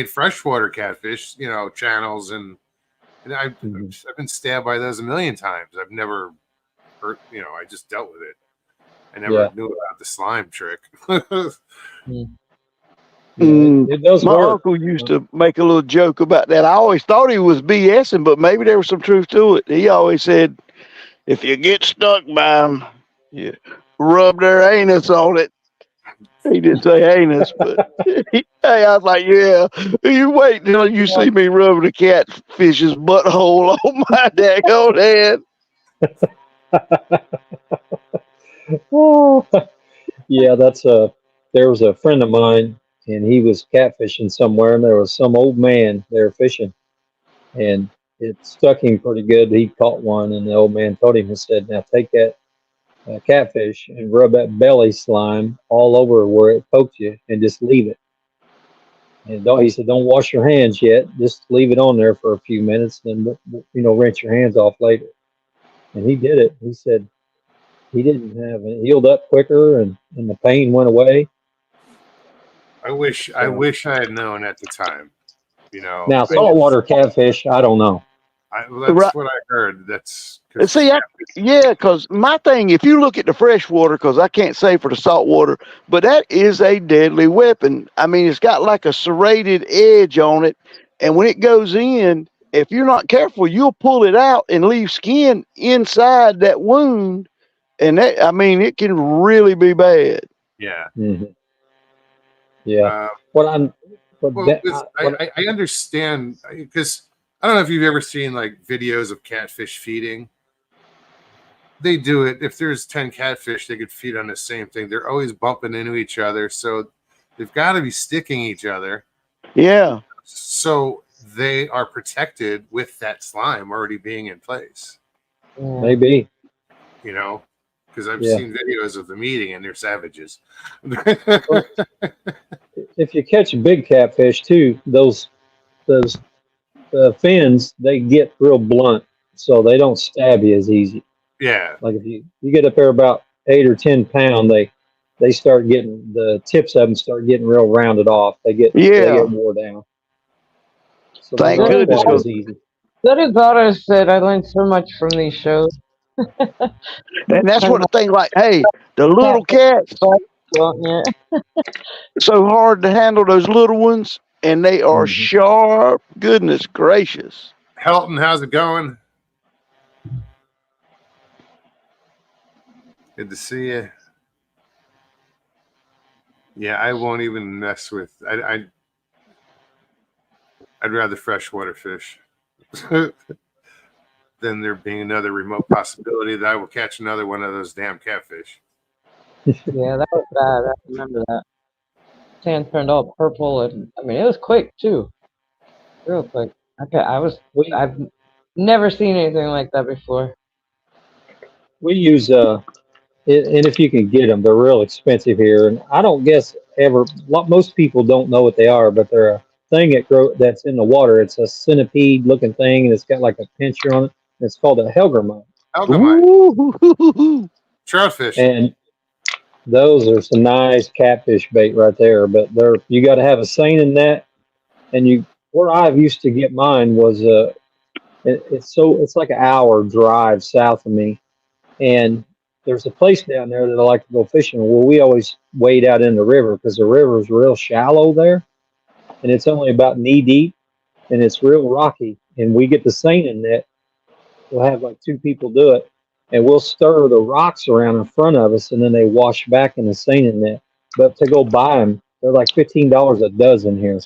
freshwater catfish, channels, and I've been stabbed by those a million times. I've never hurt, I just dealt with it. I never knew about the slime trick. It does My work. uncle used to make a little joke about that. I always thought he was BSing, but maybe there was some truth to it. He always said, if you get stuck by them, you rub their anus on it. He didn't say anus, but hey, I was like, yeah, you wait till you see me rubbing a catfish's butthole on my daggone head. Yeah, there was a friend of mine, and he was catfishing somewhere, and there was some old man there fishing, and it stuck him pretty good. He caught one, and the old man told him, he said, now take that catfish and rub that belly slime all over where it poked you, and just leave it. And he said, don't wash your hands yet. Just leave it on there for a few minutes, then rinse your hands off later. And he did it. He said he didn't have it healed up quicker, and the pain went away. I wish I had known at the time. Now saltwater catfish, I don't know. That's what I heard. That's see, because my thing, if you look at the freshwater, because I can't say for the saltwater, but that is a deadly weapon. I mean, it's got like a serrated edge on it, and when it goes in, if you're not careful, you'll pull it out and leave skin inside that wound, and it can really be bad. Yeah. Mm-hmm. Yeah. I understand because I don't know if you've ever seen like videos of catfish feeding. They do it. If there's 10 catfish, they could feed on the same thing. They're always bumping into each other. So they've got to be sticking each other. Yeah. So they are protected with that slime already being in place. Maybe. Because I've seen videos of them eating and they're savages. If you catch a big catfish too, those fins, they get real blunt, so they don't stab you as easy. Yeah. Like if you get up there about 8 or 10 pound, they start getting, the tips of them start getting real rounded off. They get wore down. So thank goodness. Easy. That is Otto said, I learned so much from these shows. And that's what the thing, like, hey, the little cats, so hard to handle, those little ones, and they are sharp. Goodness gracious. Helton, how's it going? Good to see you. Yeah, I won't even mess with. I'd rather freshwater fish than there being another remote possibility that I will catch another one of those damn catfish. Yeah, that was bad. I remember that. Sand turned all purple, and I mean it was quick too, real quick. Okay, I've never seen anything like that before. We use and if you can get them, they're real expensive here, and I don't guess most people don't know what they are, but they're a thing that's in the water. It's a centipede looking thing, and it's got like a pincher on it. It's called a helgermite. Troutfish. And those are some nice catfish bait right there, but you got to have a seine net And where I used to get mine was it's like an hour drive south of me, and there's a place down there that I like to go fishing. Well, we always wade out in the river because the river is real shallow there, and it's only about knee deep, and it's real rocky. And we get the seining net. We'll have like two people do it, and we'll stir the rocks around in front of us, and then they wash back in the seining net. But to go buy them, they're like $15 a dozen here.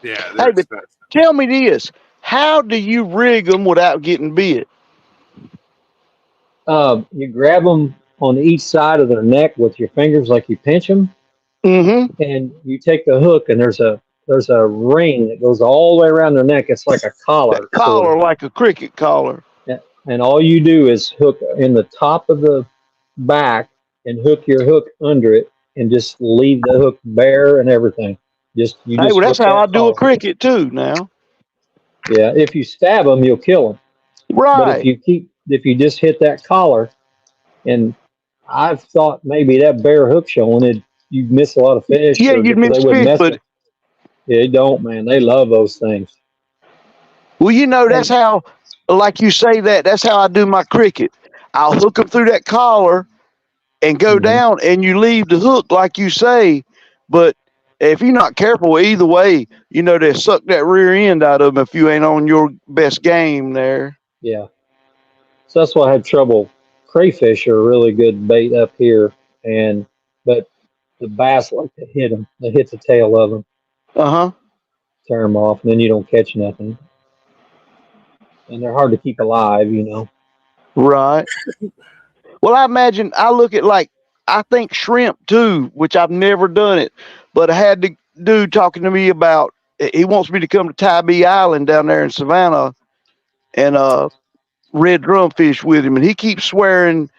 Yeah, Hey, they're but expensive. tell me this: how do you rig them without getting bit? You grab them on each side of their neck with your fingers, like you pinch them, Mm-hmm. and you take the hook, and there's a ring that goes all the way around their neck. It's like a That collar, sort collar, of. like a cricket collar. And all you do is hook in the top of the back and hook your hook under it, and just leave the hook bare and everything. You Hey, just well, that's hook how I that do a collar. cricket too. Now, Yeah, if you stab them, you'll kill them. But right? if you just hit that collar, and I've thought maybe that bare hook showing it, you'd miss a lot of fish, Yeah, or you'd because they miss wouldn't fish, mess but with. They don't, man. They love those things. well, that's And how, like you say that's how I do my cricket. I'll hook them through that collar and go mhm. down, and you leave the hook, like you say. But if you're not careful, either way, they suck that rear end out of them if you ain't on your best game there. Yeah, so that's why I have trouble. Crayfish are a really good bait up here, and but the bass like to hit them. They hit the tail of them, Uh huh. tear them off, and then you don't catch nothing. And they're hard to keep alive. Right. Well, I imagine I look at like I think shrimp too, which I've never done it, but I had the dude talking to me about he wants me to come to Tybee Island down there in Savannah and red drumfish with him, and he keeps swearing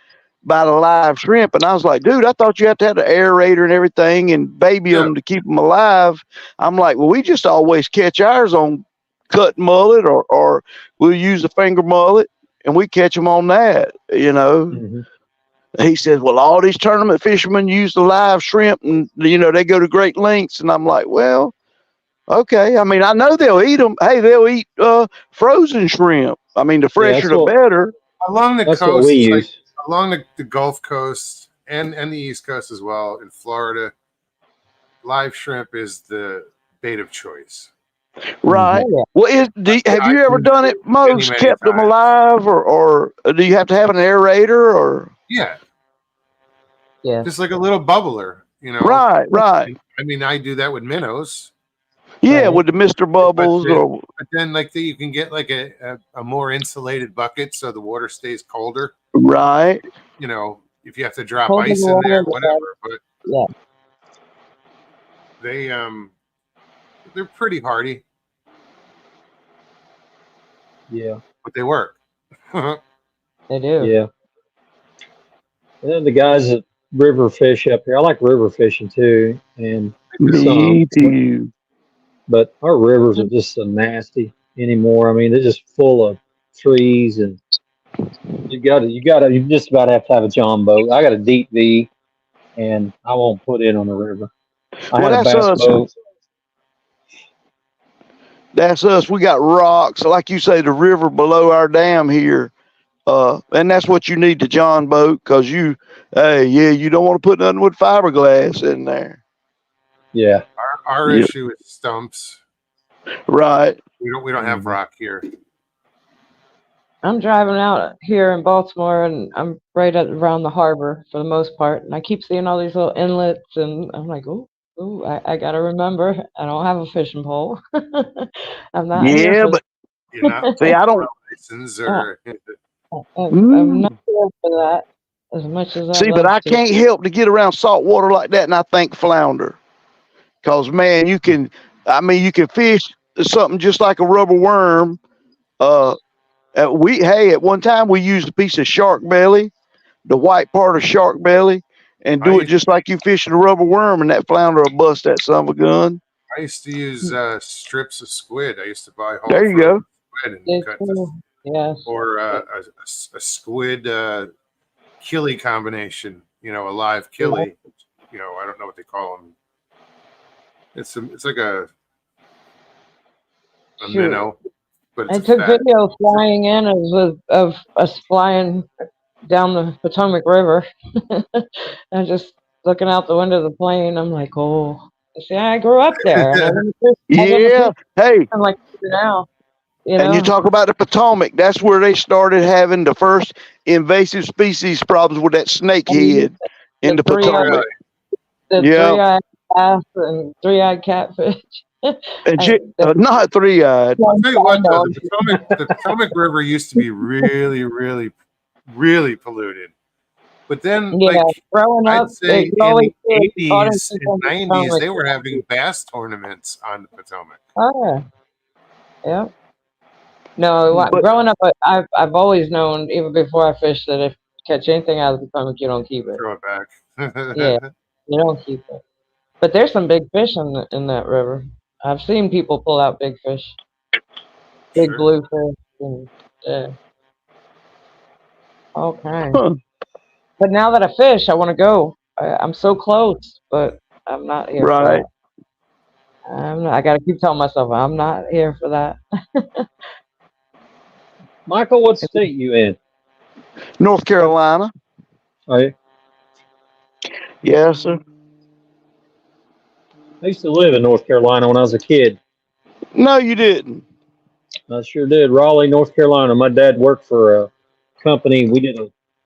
by the live shrimp, and I was like, dude, I thought you had to have the aerator and everything and baby Yeah, them to keep them alive. I'm like, well, we just always catch ours on cut mullet or we'll use a finger mullet and we catch them on that. Hmm. He says, well, all these tournament fishermen use the live shrimp and, they go to great lengths. And I'm like, well, okay. I mean, I know they'll eat them. Hey, they'll eat frozen shrimp. I mean, the Yeah, fresher, the better. along the that's what we coast, like use. along the Gulf Coast and the East Coast as well, in Florida, live shrimp is the bait of choice. Hmm. Right. Oh, yeah. Well, have I've you ever used done it it most, many kept them times. alive, or do you have to have an aerator or? Yeah, Yes. just like a little bubbler, you know. Right, right. I mean, I do that with minnows, Yeah, Right. with the Mr. but Bubbles then, or you can get like a more insulated bucket so the water stays colder. right. If you have to drop Cold in the ice in water, there, whatever. But yeah. they they're pretty hardy, Yeah, but they work. They do. yeah. And then the guys that river fish up here, I like river fishing too, and some, Me too. but our rivers are just so nasty anymore. I mean, they're just full of trees, and you just about have to have a John boat. I got a deep V, and I won't put in on the river. I Well, had a that's bass us. boat. That's us. We got rocks, like you say, the river below our dam here. And that's what you need the John boat because you don't want to put nothing with fiberglass in there. Yeah. Our Yeah, issue is stumps. right. We don't have Hmm. rock here. I'm driving out here in Baltimore, and I'm right around the harbor for the most part. And I keep seeing all these little inlets, and I'm like, oh, I gotta remember, I don't have a fishing pole. I'm not here Yeah, for but You're not see, I don't license that. or I'm not here for that as much as I'd see, but love I to. can't help to get around salt water like that, and I think flounder. Cause man, you can fish something just like a rubber worm. Uh, at one time we used a piece of shark belly, the white part of shark belly, and I do it used just like you fishing a rubber worm, and that flounder will bust that son of a gun. I used to use strips of squid. I used to buy whole There you frozen go. squid and They cut too. Yes. or a squid killie combination. A live Yeah. killie. I don't know what they call them. It's like a a Shoot. minnow, but I it's a took fat. video flying in of us flying down the Potomac River. I'm just looking out the window of the plane. I'm like, oh, see, I grew up there, and I never Yeah. fished Hey, like now, you and you know. talk about the Potomac. That's where they started having the first invasive species problems with that I mean, snakehead in the the three Potomac. the Yeah. three-eyed bass and three-eyed catfish. And The, not three-eyed. I'll tell you I what, though, know. the Potomac River used to be really, really, really polluted. But then, Yeah, like, growing I'd up, say you in always the hear modern 80s and people in the 90s, Potomac. they were having bass tournaments on the Potomac. Oh yeah, yeah. No, But growing up, I've always known, even before I fished, that if you catch anything out of the Potomac, you don't keep it. Throw it back. Yeah, you don't keep it. But there's some big fish in that river. I've seen people pull out big fish, big Sure. bluefish, and yeah, all kinds. huh, But now that I fish, I want to go. I'm so close, but I'm not here for right. that. I got to keep telling myself I'm not here for that. Michael, what state you in? North Carolina. Are you? Yes, sir. I used to live in North Carolina when I was a kid. No, you didn't. I sure did. Raleigh, North Carolina. My dad worked for a company.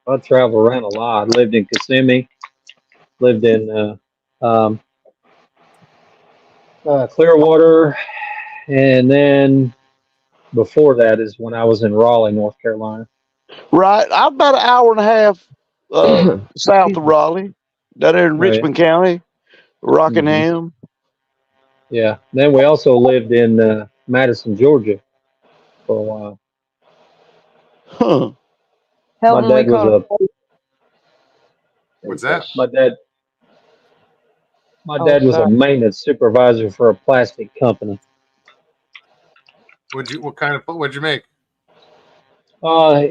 I traveled around a lot. I lived in Kissimmee, lived in um, Clearwater, and then before that is when I was in Raleigh, North Carolina. Right. I'm about an hour and a half south Excuse of me. Raleigh, down there in Oh yeah. Richmond County, Hmm. Rockingham. Yeah. Then we also lived in Madison, Georgia for a while. Huh. My Hilton, we dad was call a What's that? fish. my dad my Oh, dad was a sorry. maintenance supervisor for a plastic company. What'd you make? Uh,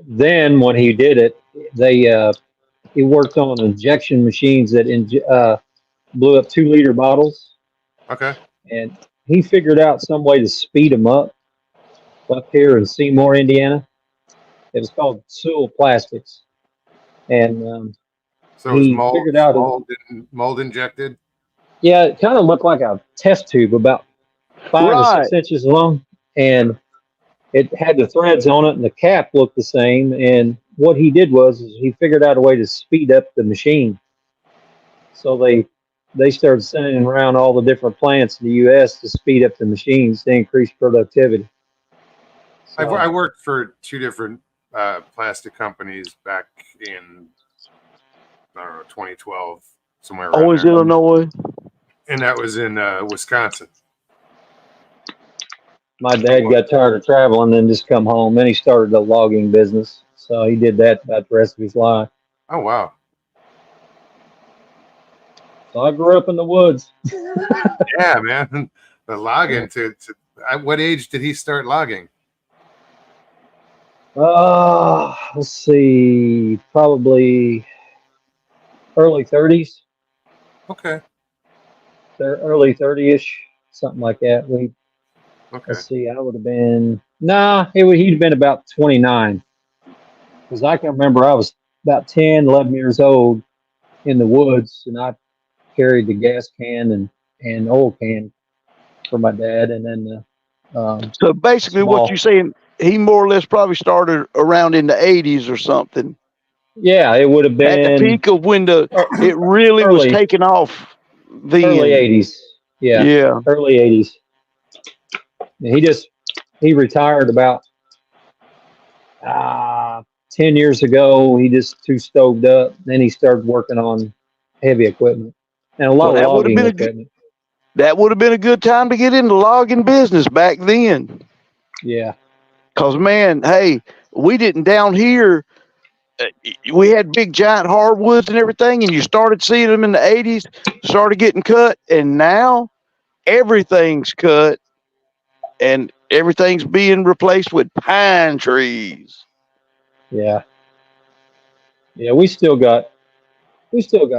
then when he did it, he worked on injection machines that blew up 2 liter bottles, Okay. and he figured out some way to speed them up here in Seymour, Indiana. It was called Sewell Plastics, and So it was he figured out mold injected. yeah, it kind of looked like a test tube about 5 or 6 Right. inches long, and it had the threads on it, and the cap looked the same. And what he did is he figured out a way to speed up the machine. So they started sending around all the different plants in the U.S. to speed up the machines to increase productivity. I So worked for two different plastic companies back in, I don't know, 2012, somewhere around Always there, Illinois. and that was in Wisconsin. my dad got tired of traveling and just come home, and he started a logging business. So he did that about the rest of his life. Oh wow. So I grew up in the woods. Yeah, man. The logging at what age did he start logging? Let's see, probably early 30s, Okay. early 30ish, something like that. Okay. Let's see, I would have been, he'd have been about 29. Because I can remember I was about 10, 11 years old in the woods, and I carried the gas can and oil can for my dad, and then the So basically, what you're small. saying, he more or less probably started around in the 80s or something. Yeah, it would have At the been peak of when it really was early taking off early then. 80s. Yeah, Yeah. early 80s. He retired about 10 years ago. He just too stoked up. Then he started working on heavy equipment and a Well, lot of logging equipment. that would have been a good time to get into logging business back then. Yeah. Cause man, hey, we didn't down here. We had big giant hardwoods and everything, and you started seeing them in the 80s. Started getting cut, and now everything's cut, and everything's being replaced with pine trees. Yeah. Yeah. We still got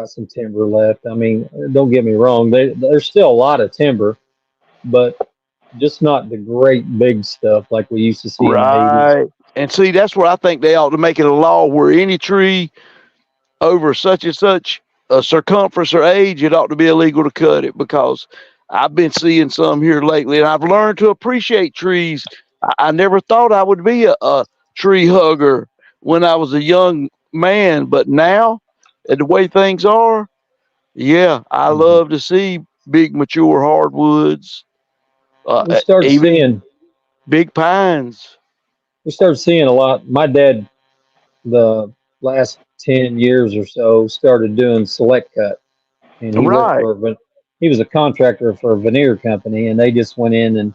some timber left. I mean, don't get me wrong. There's still a lot of timber, but just not the great big stuff like we used to see in the 80s. Right. And see, that's where I think they ought to make it a law where any tree over such and such a circumference or age, it ought to be illegal to cut it, because I've been seeing some here lately, and I've learned to appreciate trees. I never thought I would be a tree hugger when I was a young man, but now, and the way things are, yeah, I Mhm. love to see big mature hardwoods, We started even seeing big pines. we started seeing a lot. My dad, the last 10 years or so, started doing select cut, and he worked Right. for he was a contractor for a veneer company, and they just went in and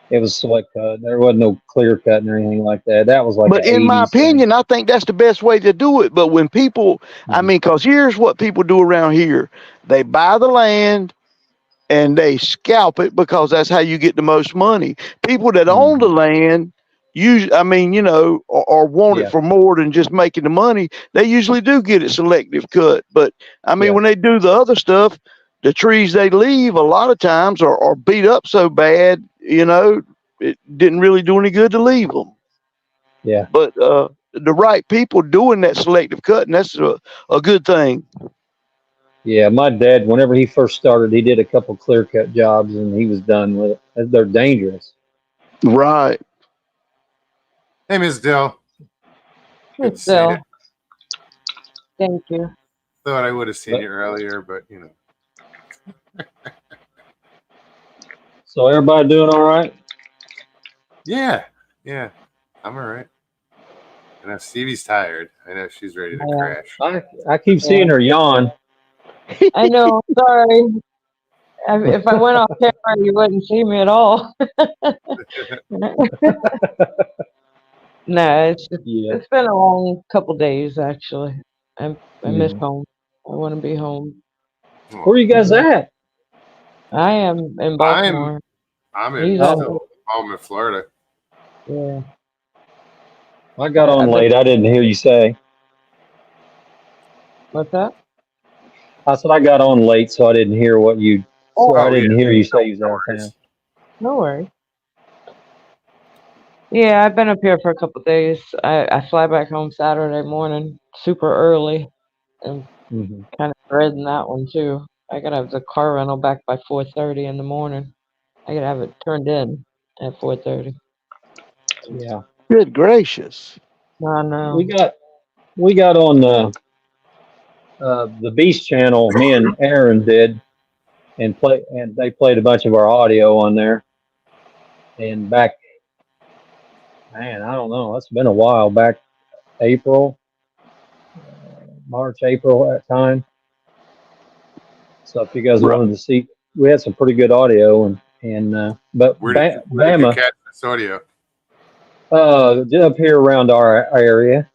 it was select cut. There wasn't no clear cut or anything like that. That was like But an in my 80s thing. opinion, I think that's the best way to do it. But when people, I Mhm. mean, because here's what people do around here: they buy the land and they scalp it because that's how you get the most money. People that own the Mhm. land, usually, I mean, or want it Yeah, for more than just making the money, they usually do get it selective cut. But I mean, yeah, when they do the other stuff, the trees they leave a lot of times are beat up so bad, it didn't really do any good to leave them. yeah. But the right people doing that selective cutting, that's a good thing. Yeah, my dad, whenever he first started, he did a couple clear cut jobs and he was done with it. They're dangerous. Right. Hey, Miss Dill. Good Miss to see you. Dill, thank you. Thought I would have seen But you earlier, but so everybody doing all right? yeah, yeah, I'm all right. I know Stevie's tired. I know she's ready to Yeah, crash. I keep yeah. seeing her yawn. I know. Sorry. If I went off camera, you wouldn't see me at all. No, Yeah. it's been a long couple days actually. I miss Mhm. home. I want to be home. Where Oh, are you guys at? I am in I'm Baltimore. I'm He's in on. Oh, still home in Florida. Yeah. I got on I've been. late. I didn't hear you say. What's that? I said I got on late, so I didn't hear what you. Oh, So I Oh yeah, didn't hear you say you was no out of town. worries. no worries. Yeah, I've been up here for a couple days. I fly back home Saturday morning, super early, and Hmm. kind of dreading that one too. I gotta have the car rental back by 4:30 in the morning. I gotta have it turned in at 4:30. Yeah, Good gracious. I we know. got we got on the Beast channel. Me and Aaron did, and they played a bunch of our audio on there. And back, man, I don't know. It's been a while. Back April, March, April at time. So if you guys Right. wanted to see, we had some pretty good audio, but Where did you Bama, catch this audio? up here around our area.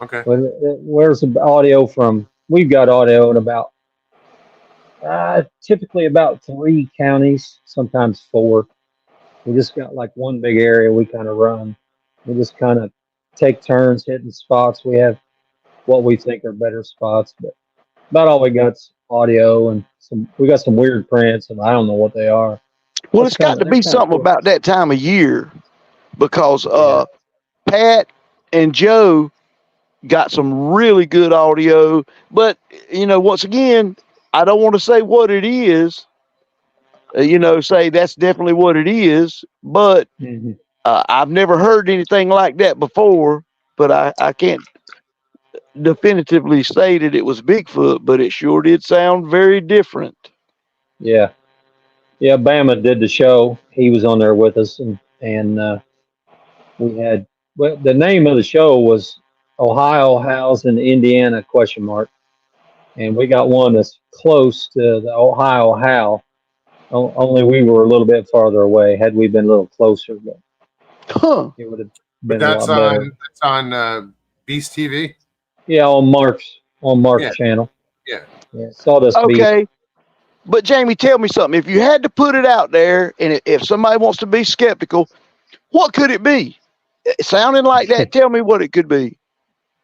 Okay. Where's the audio from? We've got audio in about typically about 3 counties, sometimes 4. We just got like one big area we kind of run. We just kind of take turns hitting spots. We have what we think are better spots, but about all we got's audio and we got some weird prints and I don't know what they are. Well, it's got to That's be kind of something cool. about that time of year, because Yeah. Pat and Joe got some really good audio. But once again, I don't want to say what it is. Say that's definitely what it is. But Hmm. I've never heard anything like that before. But I can't definitively say that it was Bigfoot. But it sure did sound very different. Yeah. Yeah. Bama did the show. He was on there with us and we had, well, the name of the show was Ohio House in Indiana question mark. And we got one that's close to the Ohio How. Only we were a little bit farther away. Had we been a little closer, but Huh. it would have But been a lot better. that's on Beast TV. Yeah, on Mark's Yeah, channel. yeah. Yeah, Sawdust Beast. Okay. But Jamie, tell me something. If you had to put it out there, and if somebody wants to be skeptical, what could it be? Sounding like that, tell me what it could be.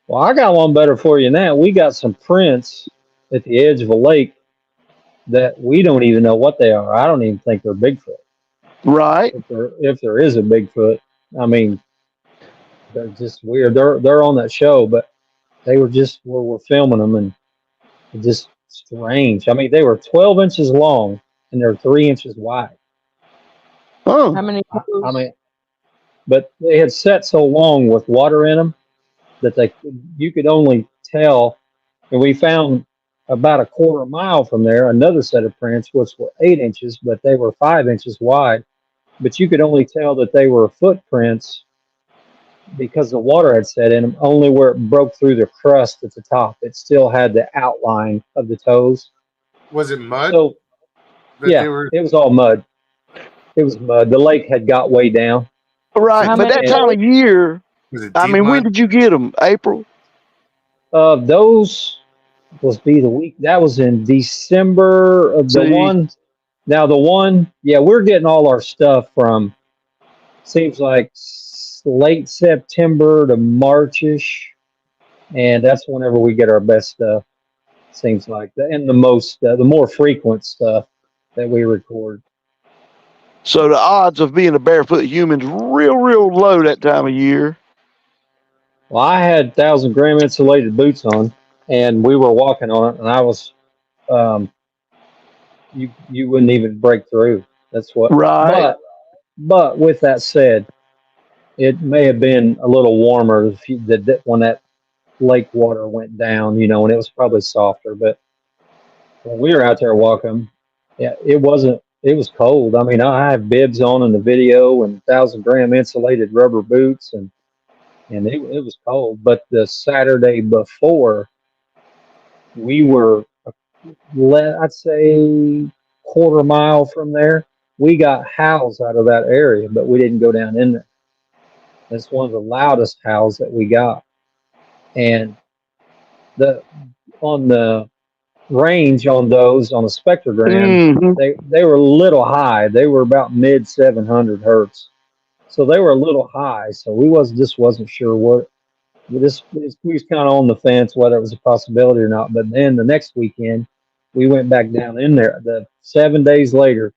Well, I got one better for you now. We got some prints at the edge of a lake that we don't even know what they are. I don't even think they're Bigfoot. Right. if there is a Bigfoot. I mean, they're just weird. They're on that show, but they were just we're filming them and just strange. I mean, they were 12 inches long and they're 3 inches wide. Oh. How many I toes? mean, but they had set so long with water in them that you could only tell. And we found about a quarter mile from there another set of prints, which were 8 inches, but they were 5 inches wide. But you could only tell that they were footprints because the water had set in them only where it broke through the crust at the top. It still had the outline of the toes. Was it mud So that they yeah, were? it was all mud. It was mud. The lake had got way down. Right. How But many that And time toes? of year, Was it I deep mean, when mud? did you get them? April? those was be the week that was in December of the See, one. Now the one, yeah, we're getting all our stuff from seems like late September to Marchish, and that's whenever we get our best stuff. Seems like and the more frequent stuff that we record. so the odds of being a barefoot human's real, real low that time of year. Well, I had 1,000 gram insulated boots on, and we were walking on it, and I was, um, you wouldn't even break through. That's what. Right. But with that said, it may have been a little warmer when that lake water went down, and it was probably softer. But when we were out there walking, yeah, it wasn't. It was cold. I mean, I have bibs on in the video and 1,000 gram insulated rubber boots, and it was cold. But the Saturday before, we were, I'd say, quarter mile from there. We got howls out of that area, but we didn't go down in there. It's one of the loudest howls that we got. And the on the range on those on the spectrogram, Hmm. they were a little high. They were about mid 700 hertz, so they were a little high. So we wasn't sure what we was kind of on the fence whether it was a possibility or not. But then the next weekend, we went back down in there. The 7 days later,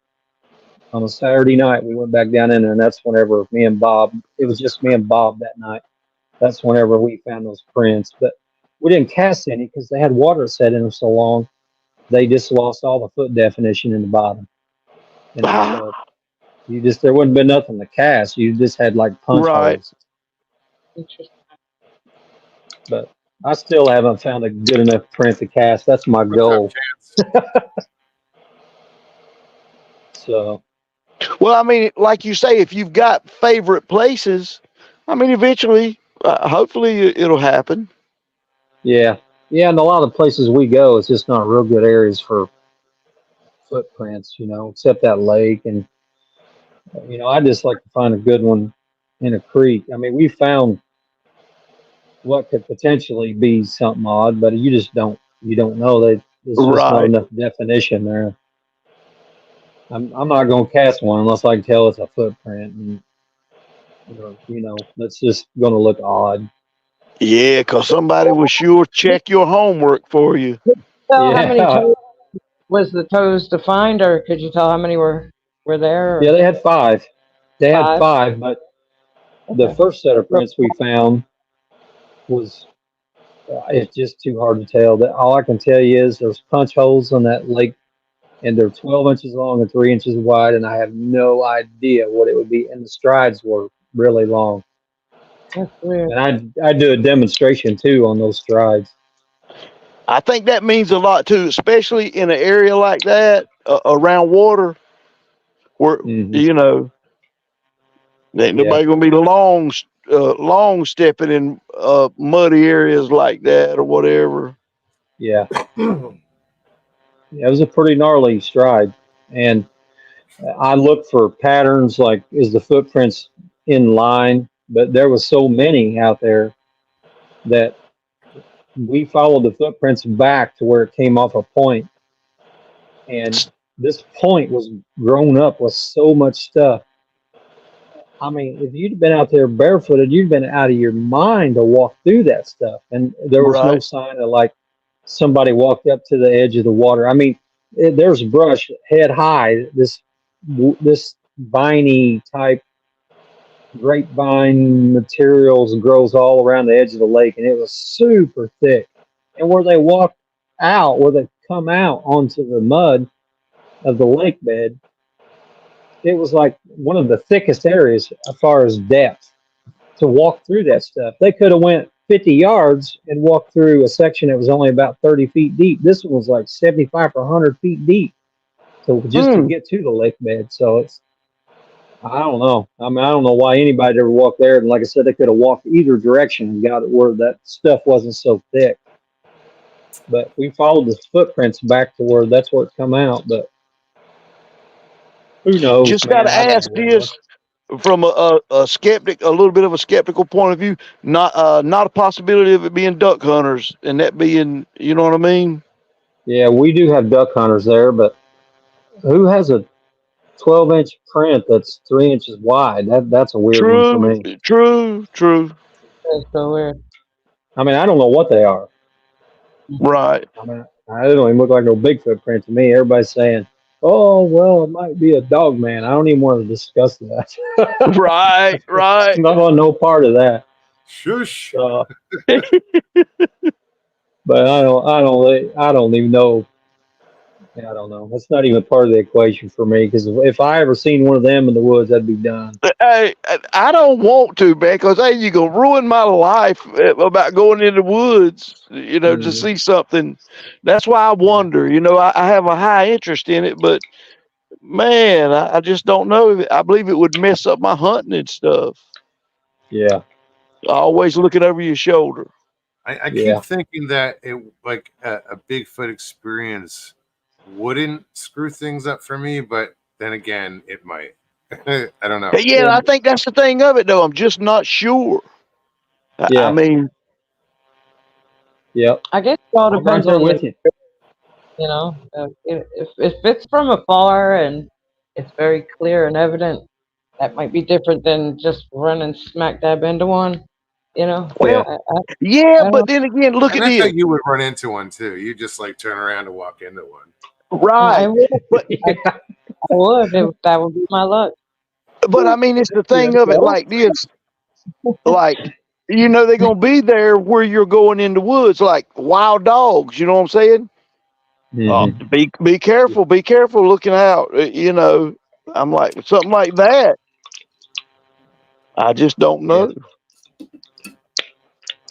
on a Saturday night, we went back down in there, and that's whenever me and Bob. It was just me and Bob that night. That's whenever we found those prints. But we didn't cast any because they had water set in them so long. They just lost all the foot definition in the bottom. And Ah, so there wouldn't been nothing to cast. You just had like punch right. holes. But I still haven't found a good enough print to cast. That's my What's up, goal. Chance? So Well, I mean, like you say, if you've got favorite places, I mean, eventually, hopefully, it'll happen. yeah, and a lot of places we go, it's just not real good areas for footprints, except that lake. And I just like to find a good one in a creek. I mean, we found what could potentially be something odd, but you don't know. There's just not Right. enough definition there. I'm not going to cast one unless I can tell it's a footprint, and that's just going to look odd. Yeah, because somebody will sure check your homework for you. Tell how many Yeah, toes was the toes defined, or could you tell how many were there? Or yeah, they had five. They had five? five, but the Okay. first set of prints we found was it's just too hard to tell. That all I can tell you is there's punch holes on that lake, and they're 12 inches long and 3 inches wide, and I have no idea what it would be. And the strides were really long, That's weird. and I do a demonstration too on those strides. I think that means a lot too, especially in an area like that around water, where Hmm. you know ain't Yeah, nobody gonna be long stepping in muddy areas like that or whatever. yeah, yeah. It was a pretty gnarly stride, and I looked for patterns like is the footprints in line, but there was so many out there that we followed the footprints back to where it came off a point, and this point was grown up with so much stuff. I mean, if you'd been out there barefooted, you'd been out of your mind to walk through that stuff, and there was no Right. sign of like somebody walked up to the edge of the water. I mean, there's brush head high. This viney type grapevine materials grows all around the edge of the lake, and it was super thick. And where they walked out, where they come out onto the mud of the lake bed, it was like one of the thickest areas as far as depth to walk through that stuff. They could have went 50 yards and walked through a section that was only about 30 feet deep. This one was like 75 or 100 feet deep to get to the lake bed. So it's, I don't know. I mean, I don't know why anybody ever walked there. And like I said, they could have walked either direction and got it where that stuff wasn't so thick. But we followed the footprints back to where that's where it come out. But who knows, Just man? got to I don't ask know what it was. this from a skeptic, a little bit of a skeptical point of view. Not a possibility of it being duck hunters and that being, you know what I mean? Yeah, we do have duck hunters there, but who has a 12-inch print that's 3 inches wide? That's a weird one for True, me. true. That's so weird. I mean, I don't know what they are. Right, I mean, I don't even look like no Bigfoot print to me. Everybody's saying, "Oh, well, it might be a dog man." I don't even want to discuss that. right. I want no part of that. Shush. But I don't even know. I don't know. That's not even part of the equation for me. Because if I ever seen one of them in the woods, I'd be done. Hey, I don't want to, man, because hey, you gonna ruin my life about going in the woods, you know, to Mhm. see something. That's why I wonder. You know, I have a high interest in it, but man, I just don't know. I believe it would mess up my hunting and stuff. Yeah, Always looking over your shoulder. I yeah. keep thinking that it like a Bigfoot experience wouldn't screw things up for me, but then again, it might. I don't know. Yeah, I think that's the thing of it, though. I'm just not sure. I Yeah. mean, Yep. I guess it all I'm right depends there on with you. you know, if it's from afar and it's very clear and evident, that might be different than just running smack dab into one. You know, Yeah. well, yeah, I but don't. then again, look And at I this. thought you would run into one too. You just like turn around and walk into one. I Right. would. But I, I would. That would be my luck. I mean, it's the Yeah. thing of it So. like this. Like, you know, they're gonna be there where you're going in the woods, like wild dogs. You know what I'm saying? Mhm. Be careful, be careful, looking out. You know, I'm like something like that. I just don't Yeah. know.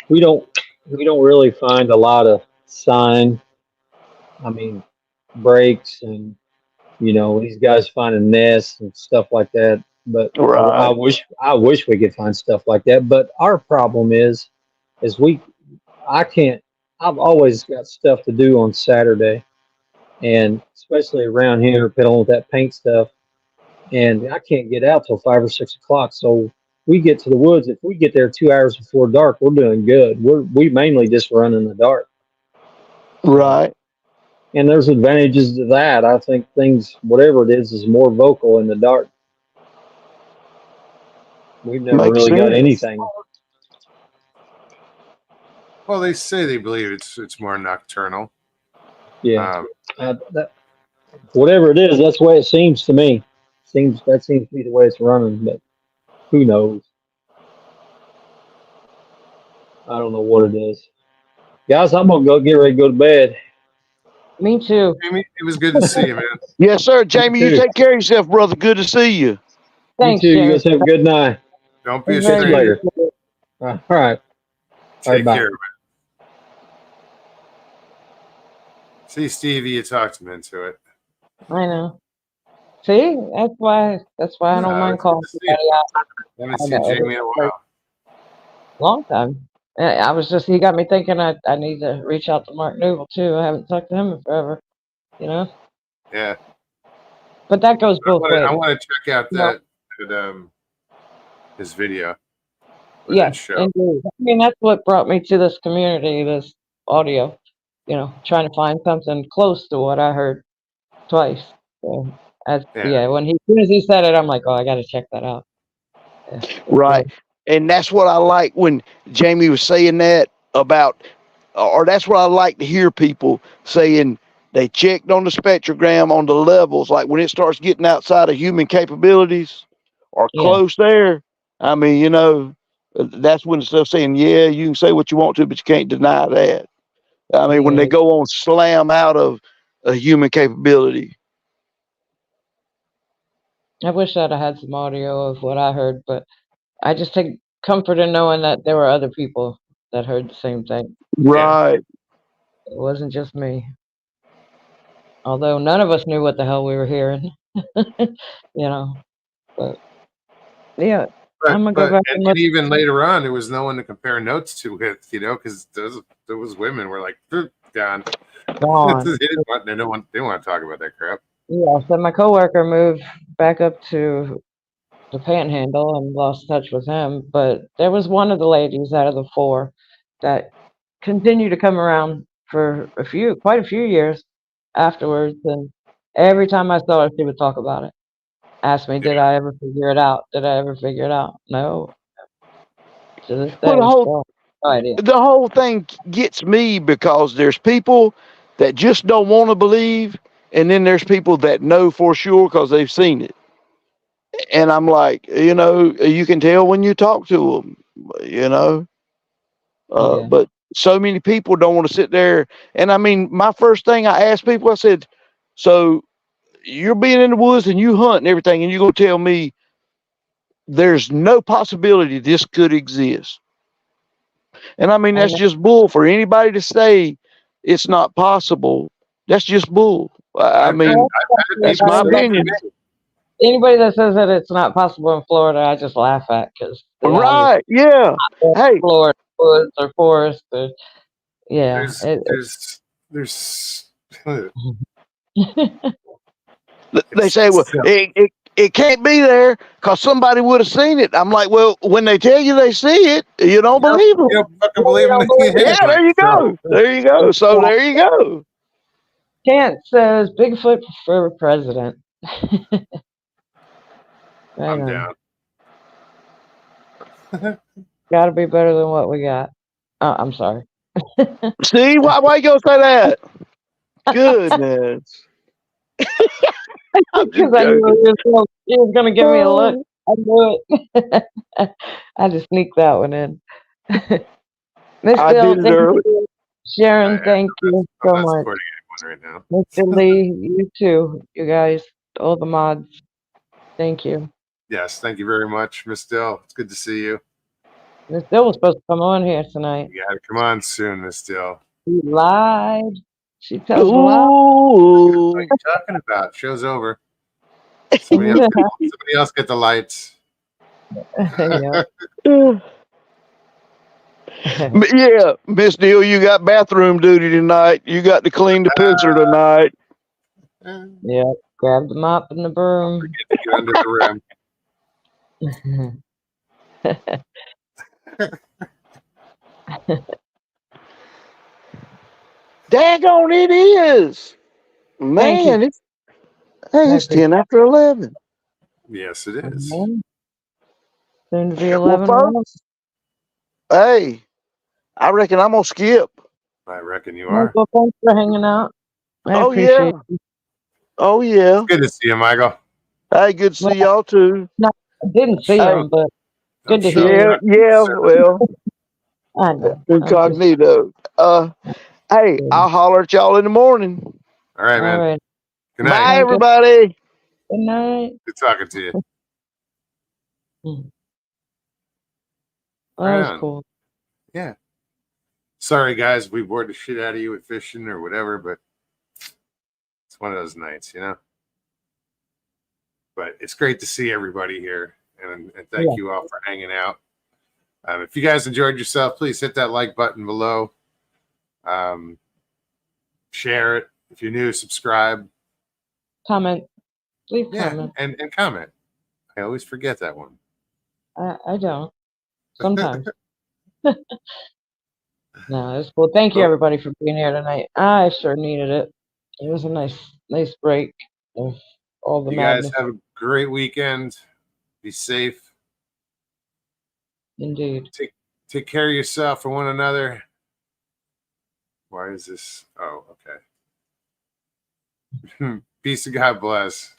We don't really find a lot of sign. I mean, breaks and these guys finding nests and stuff like that. But I Right, wish we could find stuff like that. But our problem is I can't. I've always got stuff to do on Saturday, and especially around here, piddling with that paint stuff, and I can't get out till 5 or 6 o'clock. So we get to the woods. If we get there 2 hours before dark, we're doing good. We mainly just run in the dark. So, right. and there's advantages to that. I think things, whatever it is more vocal in the dark. We've never Makes really got sense. anything. Well, they say they believe it's more nocturnal. Yeah, whatever it is, that's the way it seems to me. That seems to be the way it's running, but who knows? I don't know what it is. Guys, I'm gonna get ready to go to bed. Me too. Jamie, it was good to see you, man. Yes, sir, You Jamie. You too. take care of yourself, brother. Good to see you. You Thanks, too. You Jerry. guys have a good night. Don't be a Catch you Very stranger. later. All right. All right. Take Bye. care, man. See, Stevie, you talked him into it. I know. See, that's why I don't No, mind it's good calling to see you. somebody out. I haven't I seen know it Jamie is in a a while. long time. I was just he got me thinking I need to reach out to Mark Newell too. I haven't talked to him in forever. You know, Yeah, but that goes both I ways. want to check out You know, his video or that yes, show. indeed. I mean, that's what brought me to this community, this audio. You know, trying to find something close to what I heard twice. So, Yeah, as soon as he said it, I'm like, oh, I got to check that out. Yeah, it's Right. good. And that's what I like when Jamie was saying that about, or that's what I like to hear people saying, they checked on the spectrogram on the levels. Like when it starts getting outside of human capabilities or Yeah. close there, I mean, you know, that's when the stuff's saying, yeah, you can say what you want to, but you can't deny that. I mean, when they Yeah. go on slam out of a human capability. I wish I'd have had some audio of what I heard, but I just take comfort in knowing that there were other people that heard the same thing. Right. It wasn't just me. Although none of us knew what the hell we were hearing. You know. But yeah, I'm gonna go back and And look. even later on, there was no one to compare notes to with, you know, because those women were like gone. Gone. They didn't want to talk about that crap. Yeah, so my coworker moved back up to the Panhandle and lost touch with him. But there was one of the ladies out of the four that continued to come around for quite a few years afterwards. And every time I saw her, she would talk about it. Ask me, did I ever figure it out? Did I ever figure it out? No. To this Well, day, still no idea. the whole thing gets me because there's people that just don't want to believe, and then there's people that know for sure because they've seen it. And I'm like, you know, you can tell when you talk to them, you know. Yeah. But so many people don't want to sit there. And I mean, my first thing I asked people, I said, so you're being in the woods and you hunt and everything, and you're going to tell me there's no possibility this could exist. And I mean, I that's know. just bull for anybody to say it's not possible. That's just bull. I I've had mean, that's people my say that to opinion. me. Anybody that says that it's not possible in Florida, I just laugh at because they obviously Right. Yeah. Hey, Florida woods or forest or yeah. There's they say, well, it's silly. it can't be there because somebody would have seen it. I'm like, well, when they tell you they see it, you don't believe them. You don't fucking believe them. Yeah, there you go. There you go. So there you go. Kent says Bigfoot for president. I'm down. Got to be better than what we got. I'm sorry. See, why you gonna say that? Goodness. I'm Because just I joking. knew he was going to give me a look. I knew it. I just sneaked that one in. Miss I Dill, did it thank early. you. Sharon, thank you I'm so not much. supporting anyone right now. Mr. Lee, you too. You guys, all the mods. Thank you. Yes, thank you very much, Miss Dill. It's good to see you. Miss Dill was supposed to come on here tonight. You gotta come on soon, Miss Dill. She lied. She tells lies. What are Ooh. you talking about? Show's over. Somebody else get the lights. Yeah. Yeah, Miss Deal, you got bathroom duty tonight. You got to clean the pisser tonight. Yeah. Grab the mop and the broom. Forget to get under the rim. Daggone it is. Thank you. Man, it's 10 after 11. Yes, it is. Soon to be Well, 11 folks, hey, I reckon I'm going to skip. I reckon you Well, are. thanks for hanging out. I Oh, appreciate yeah. it. Oh, yeah. It's good to see you, Michael. Hey, good to see y'all, too. No, I didn't see Hey, him, but good to sure. hear you. yeah, well, I know. incognito. Hey, I'll holler at y'all in the morning. All right, All man. right. Good night. Bye, everybody. Good night. Good talking to you. Well, that Right was on. cool. Yeah. Sorry, guys, we bored the shit out of you with fishing or whatever, but it's one of those nights, you know. But it's great to see everybody here, and thank you all for hanging out. If you guys enjoyed yourself, please hit that like button below. Share it. If you're new, subscribe. Comment. Leave comment. And comment. I always forget that one. I don't. Sometimes. No, it's cool. Thank you, everybody, for being here tonight. I sure needed it. It was a nice break of all the You madness. guys have a great weekend. Be safe. Indeed. Take care of yourself and one another. Why is this? Oh, okay. Peace and God bless.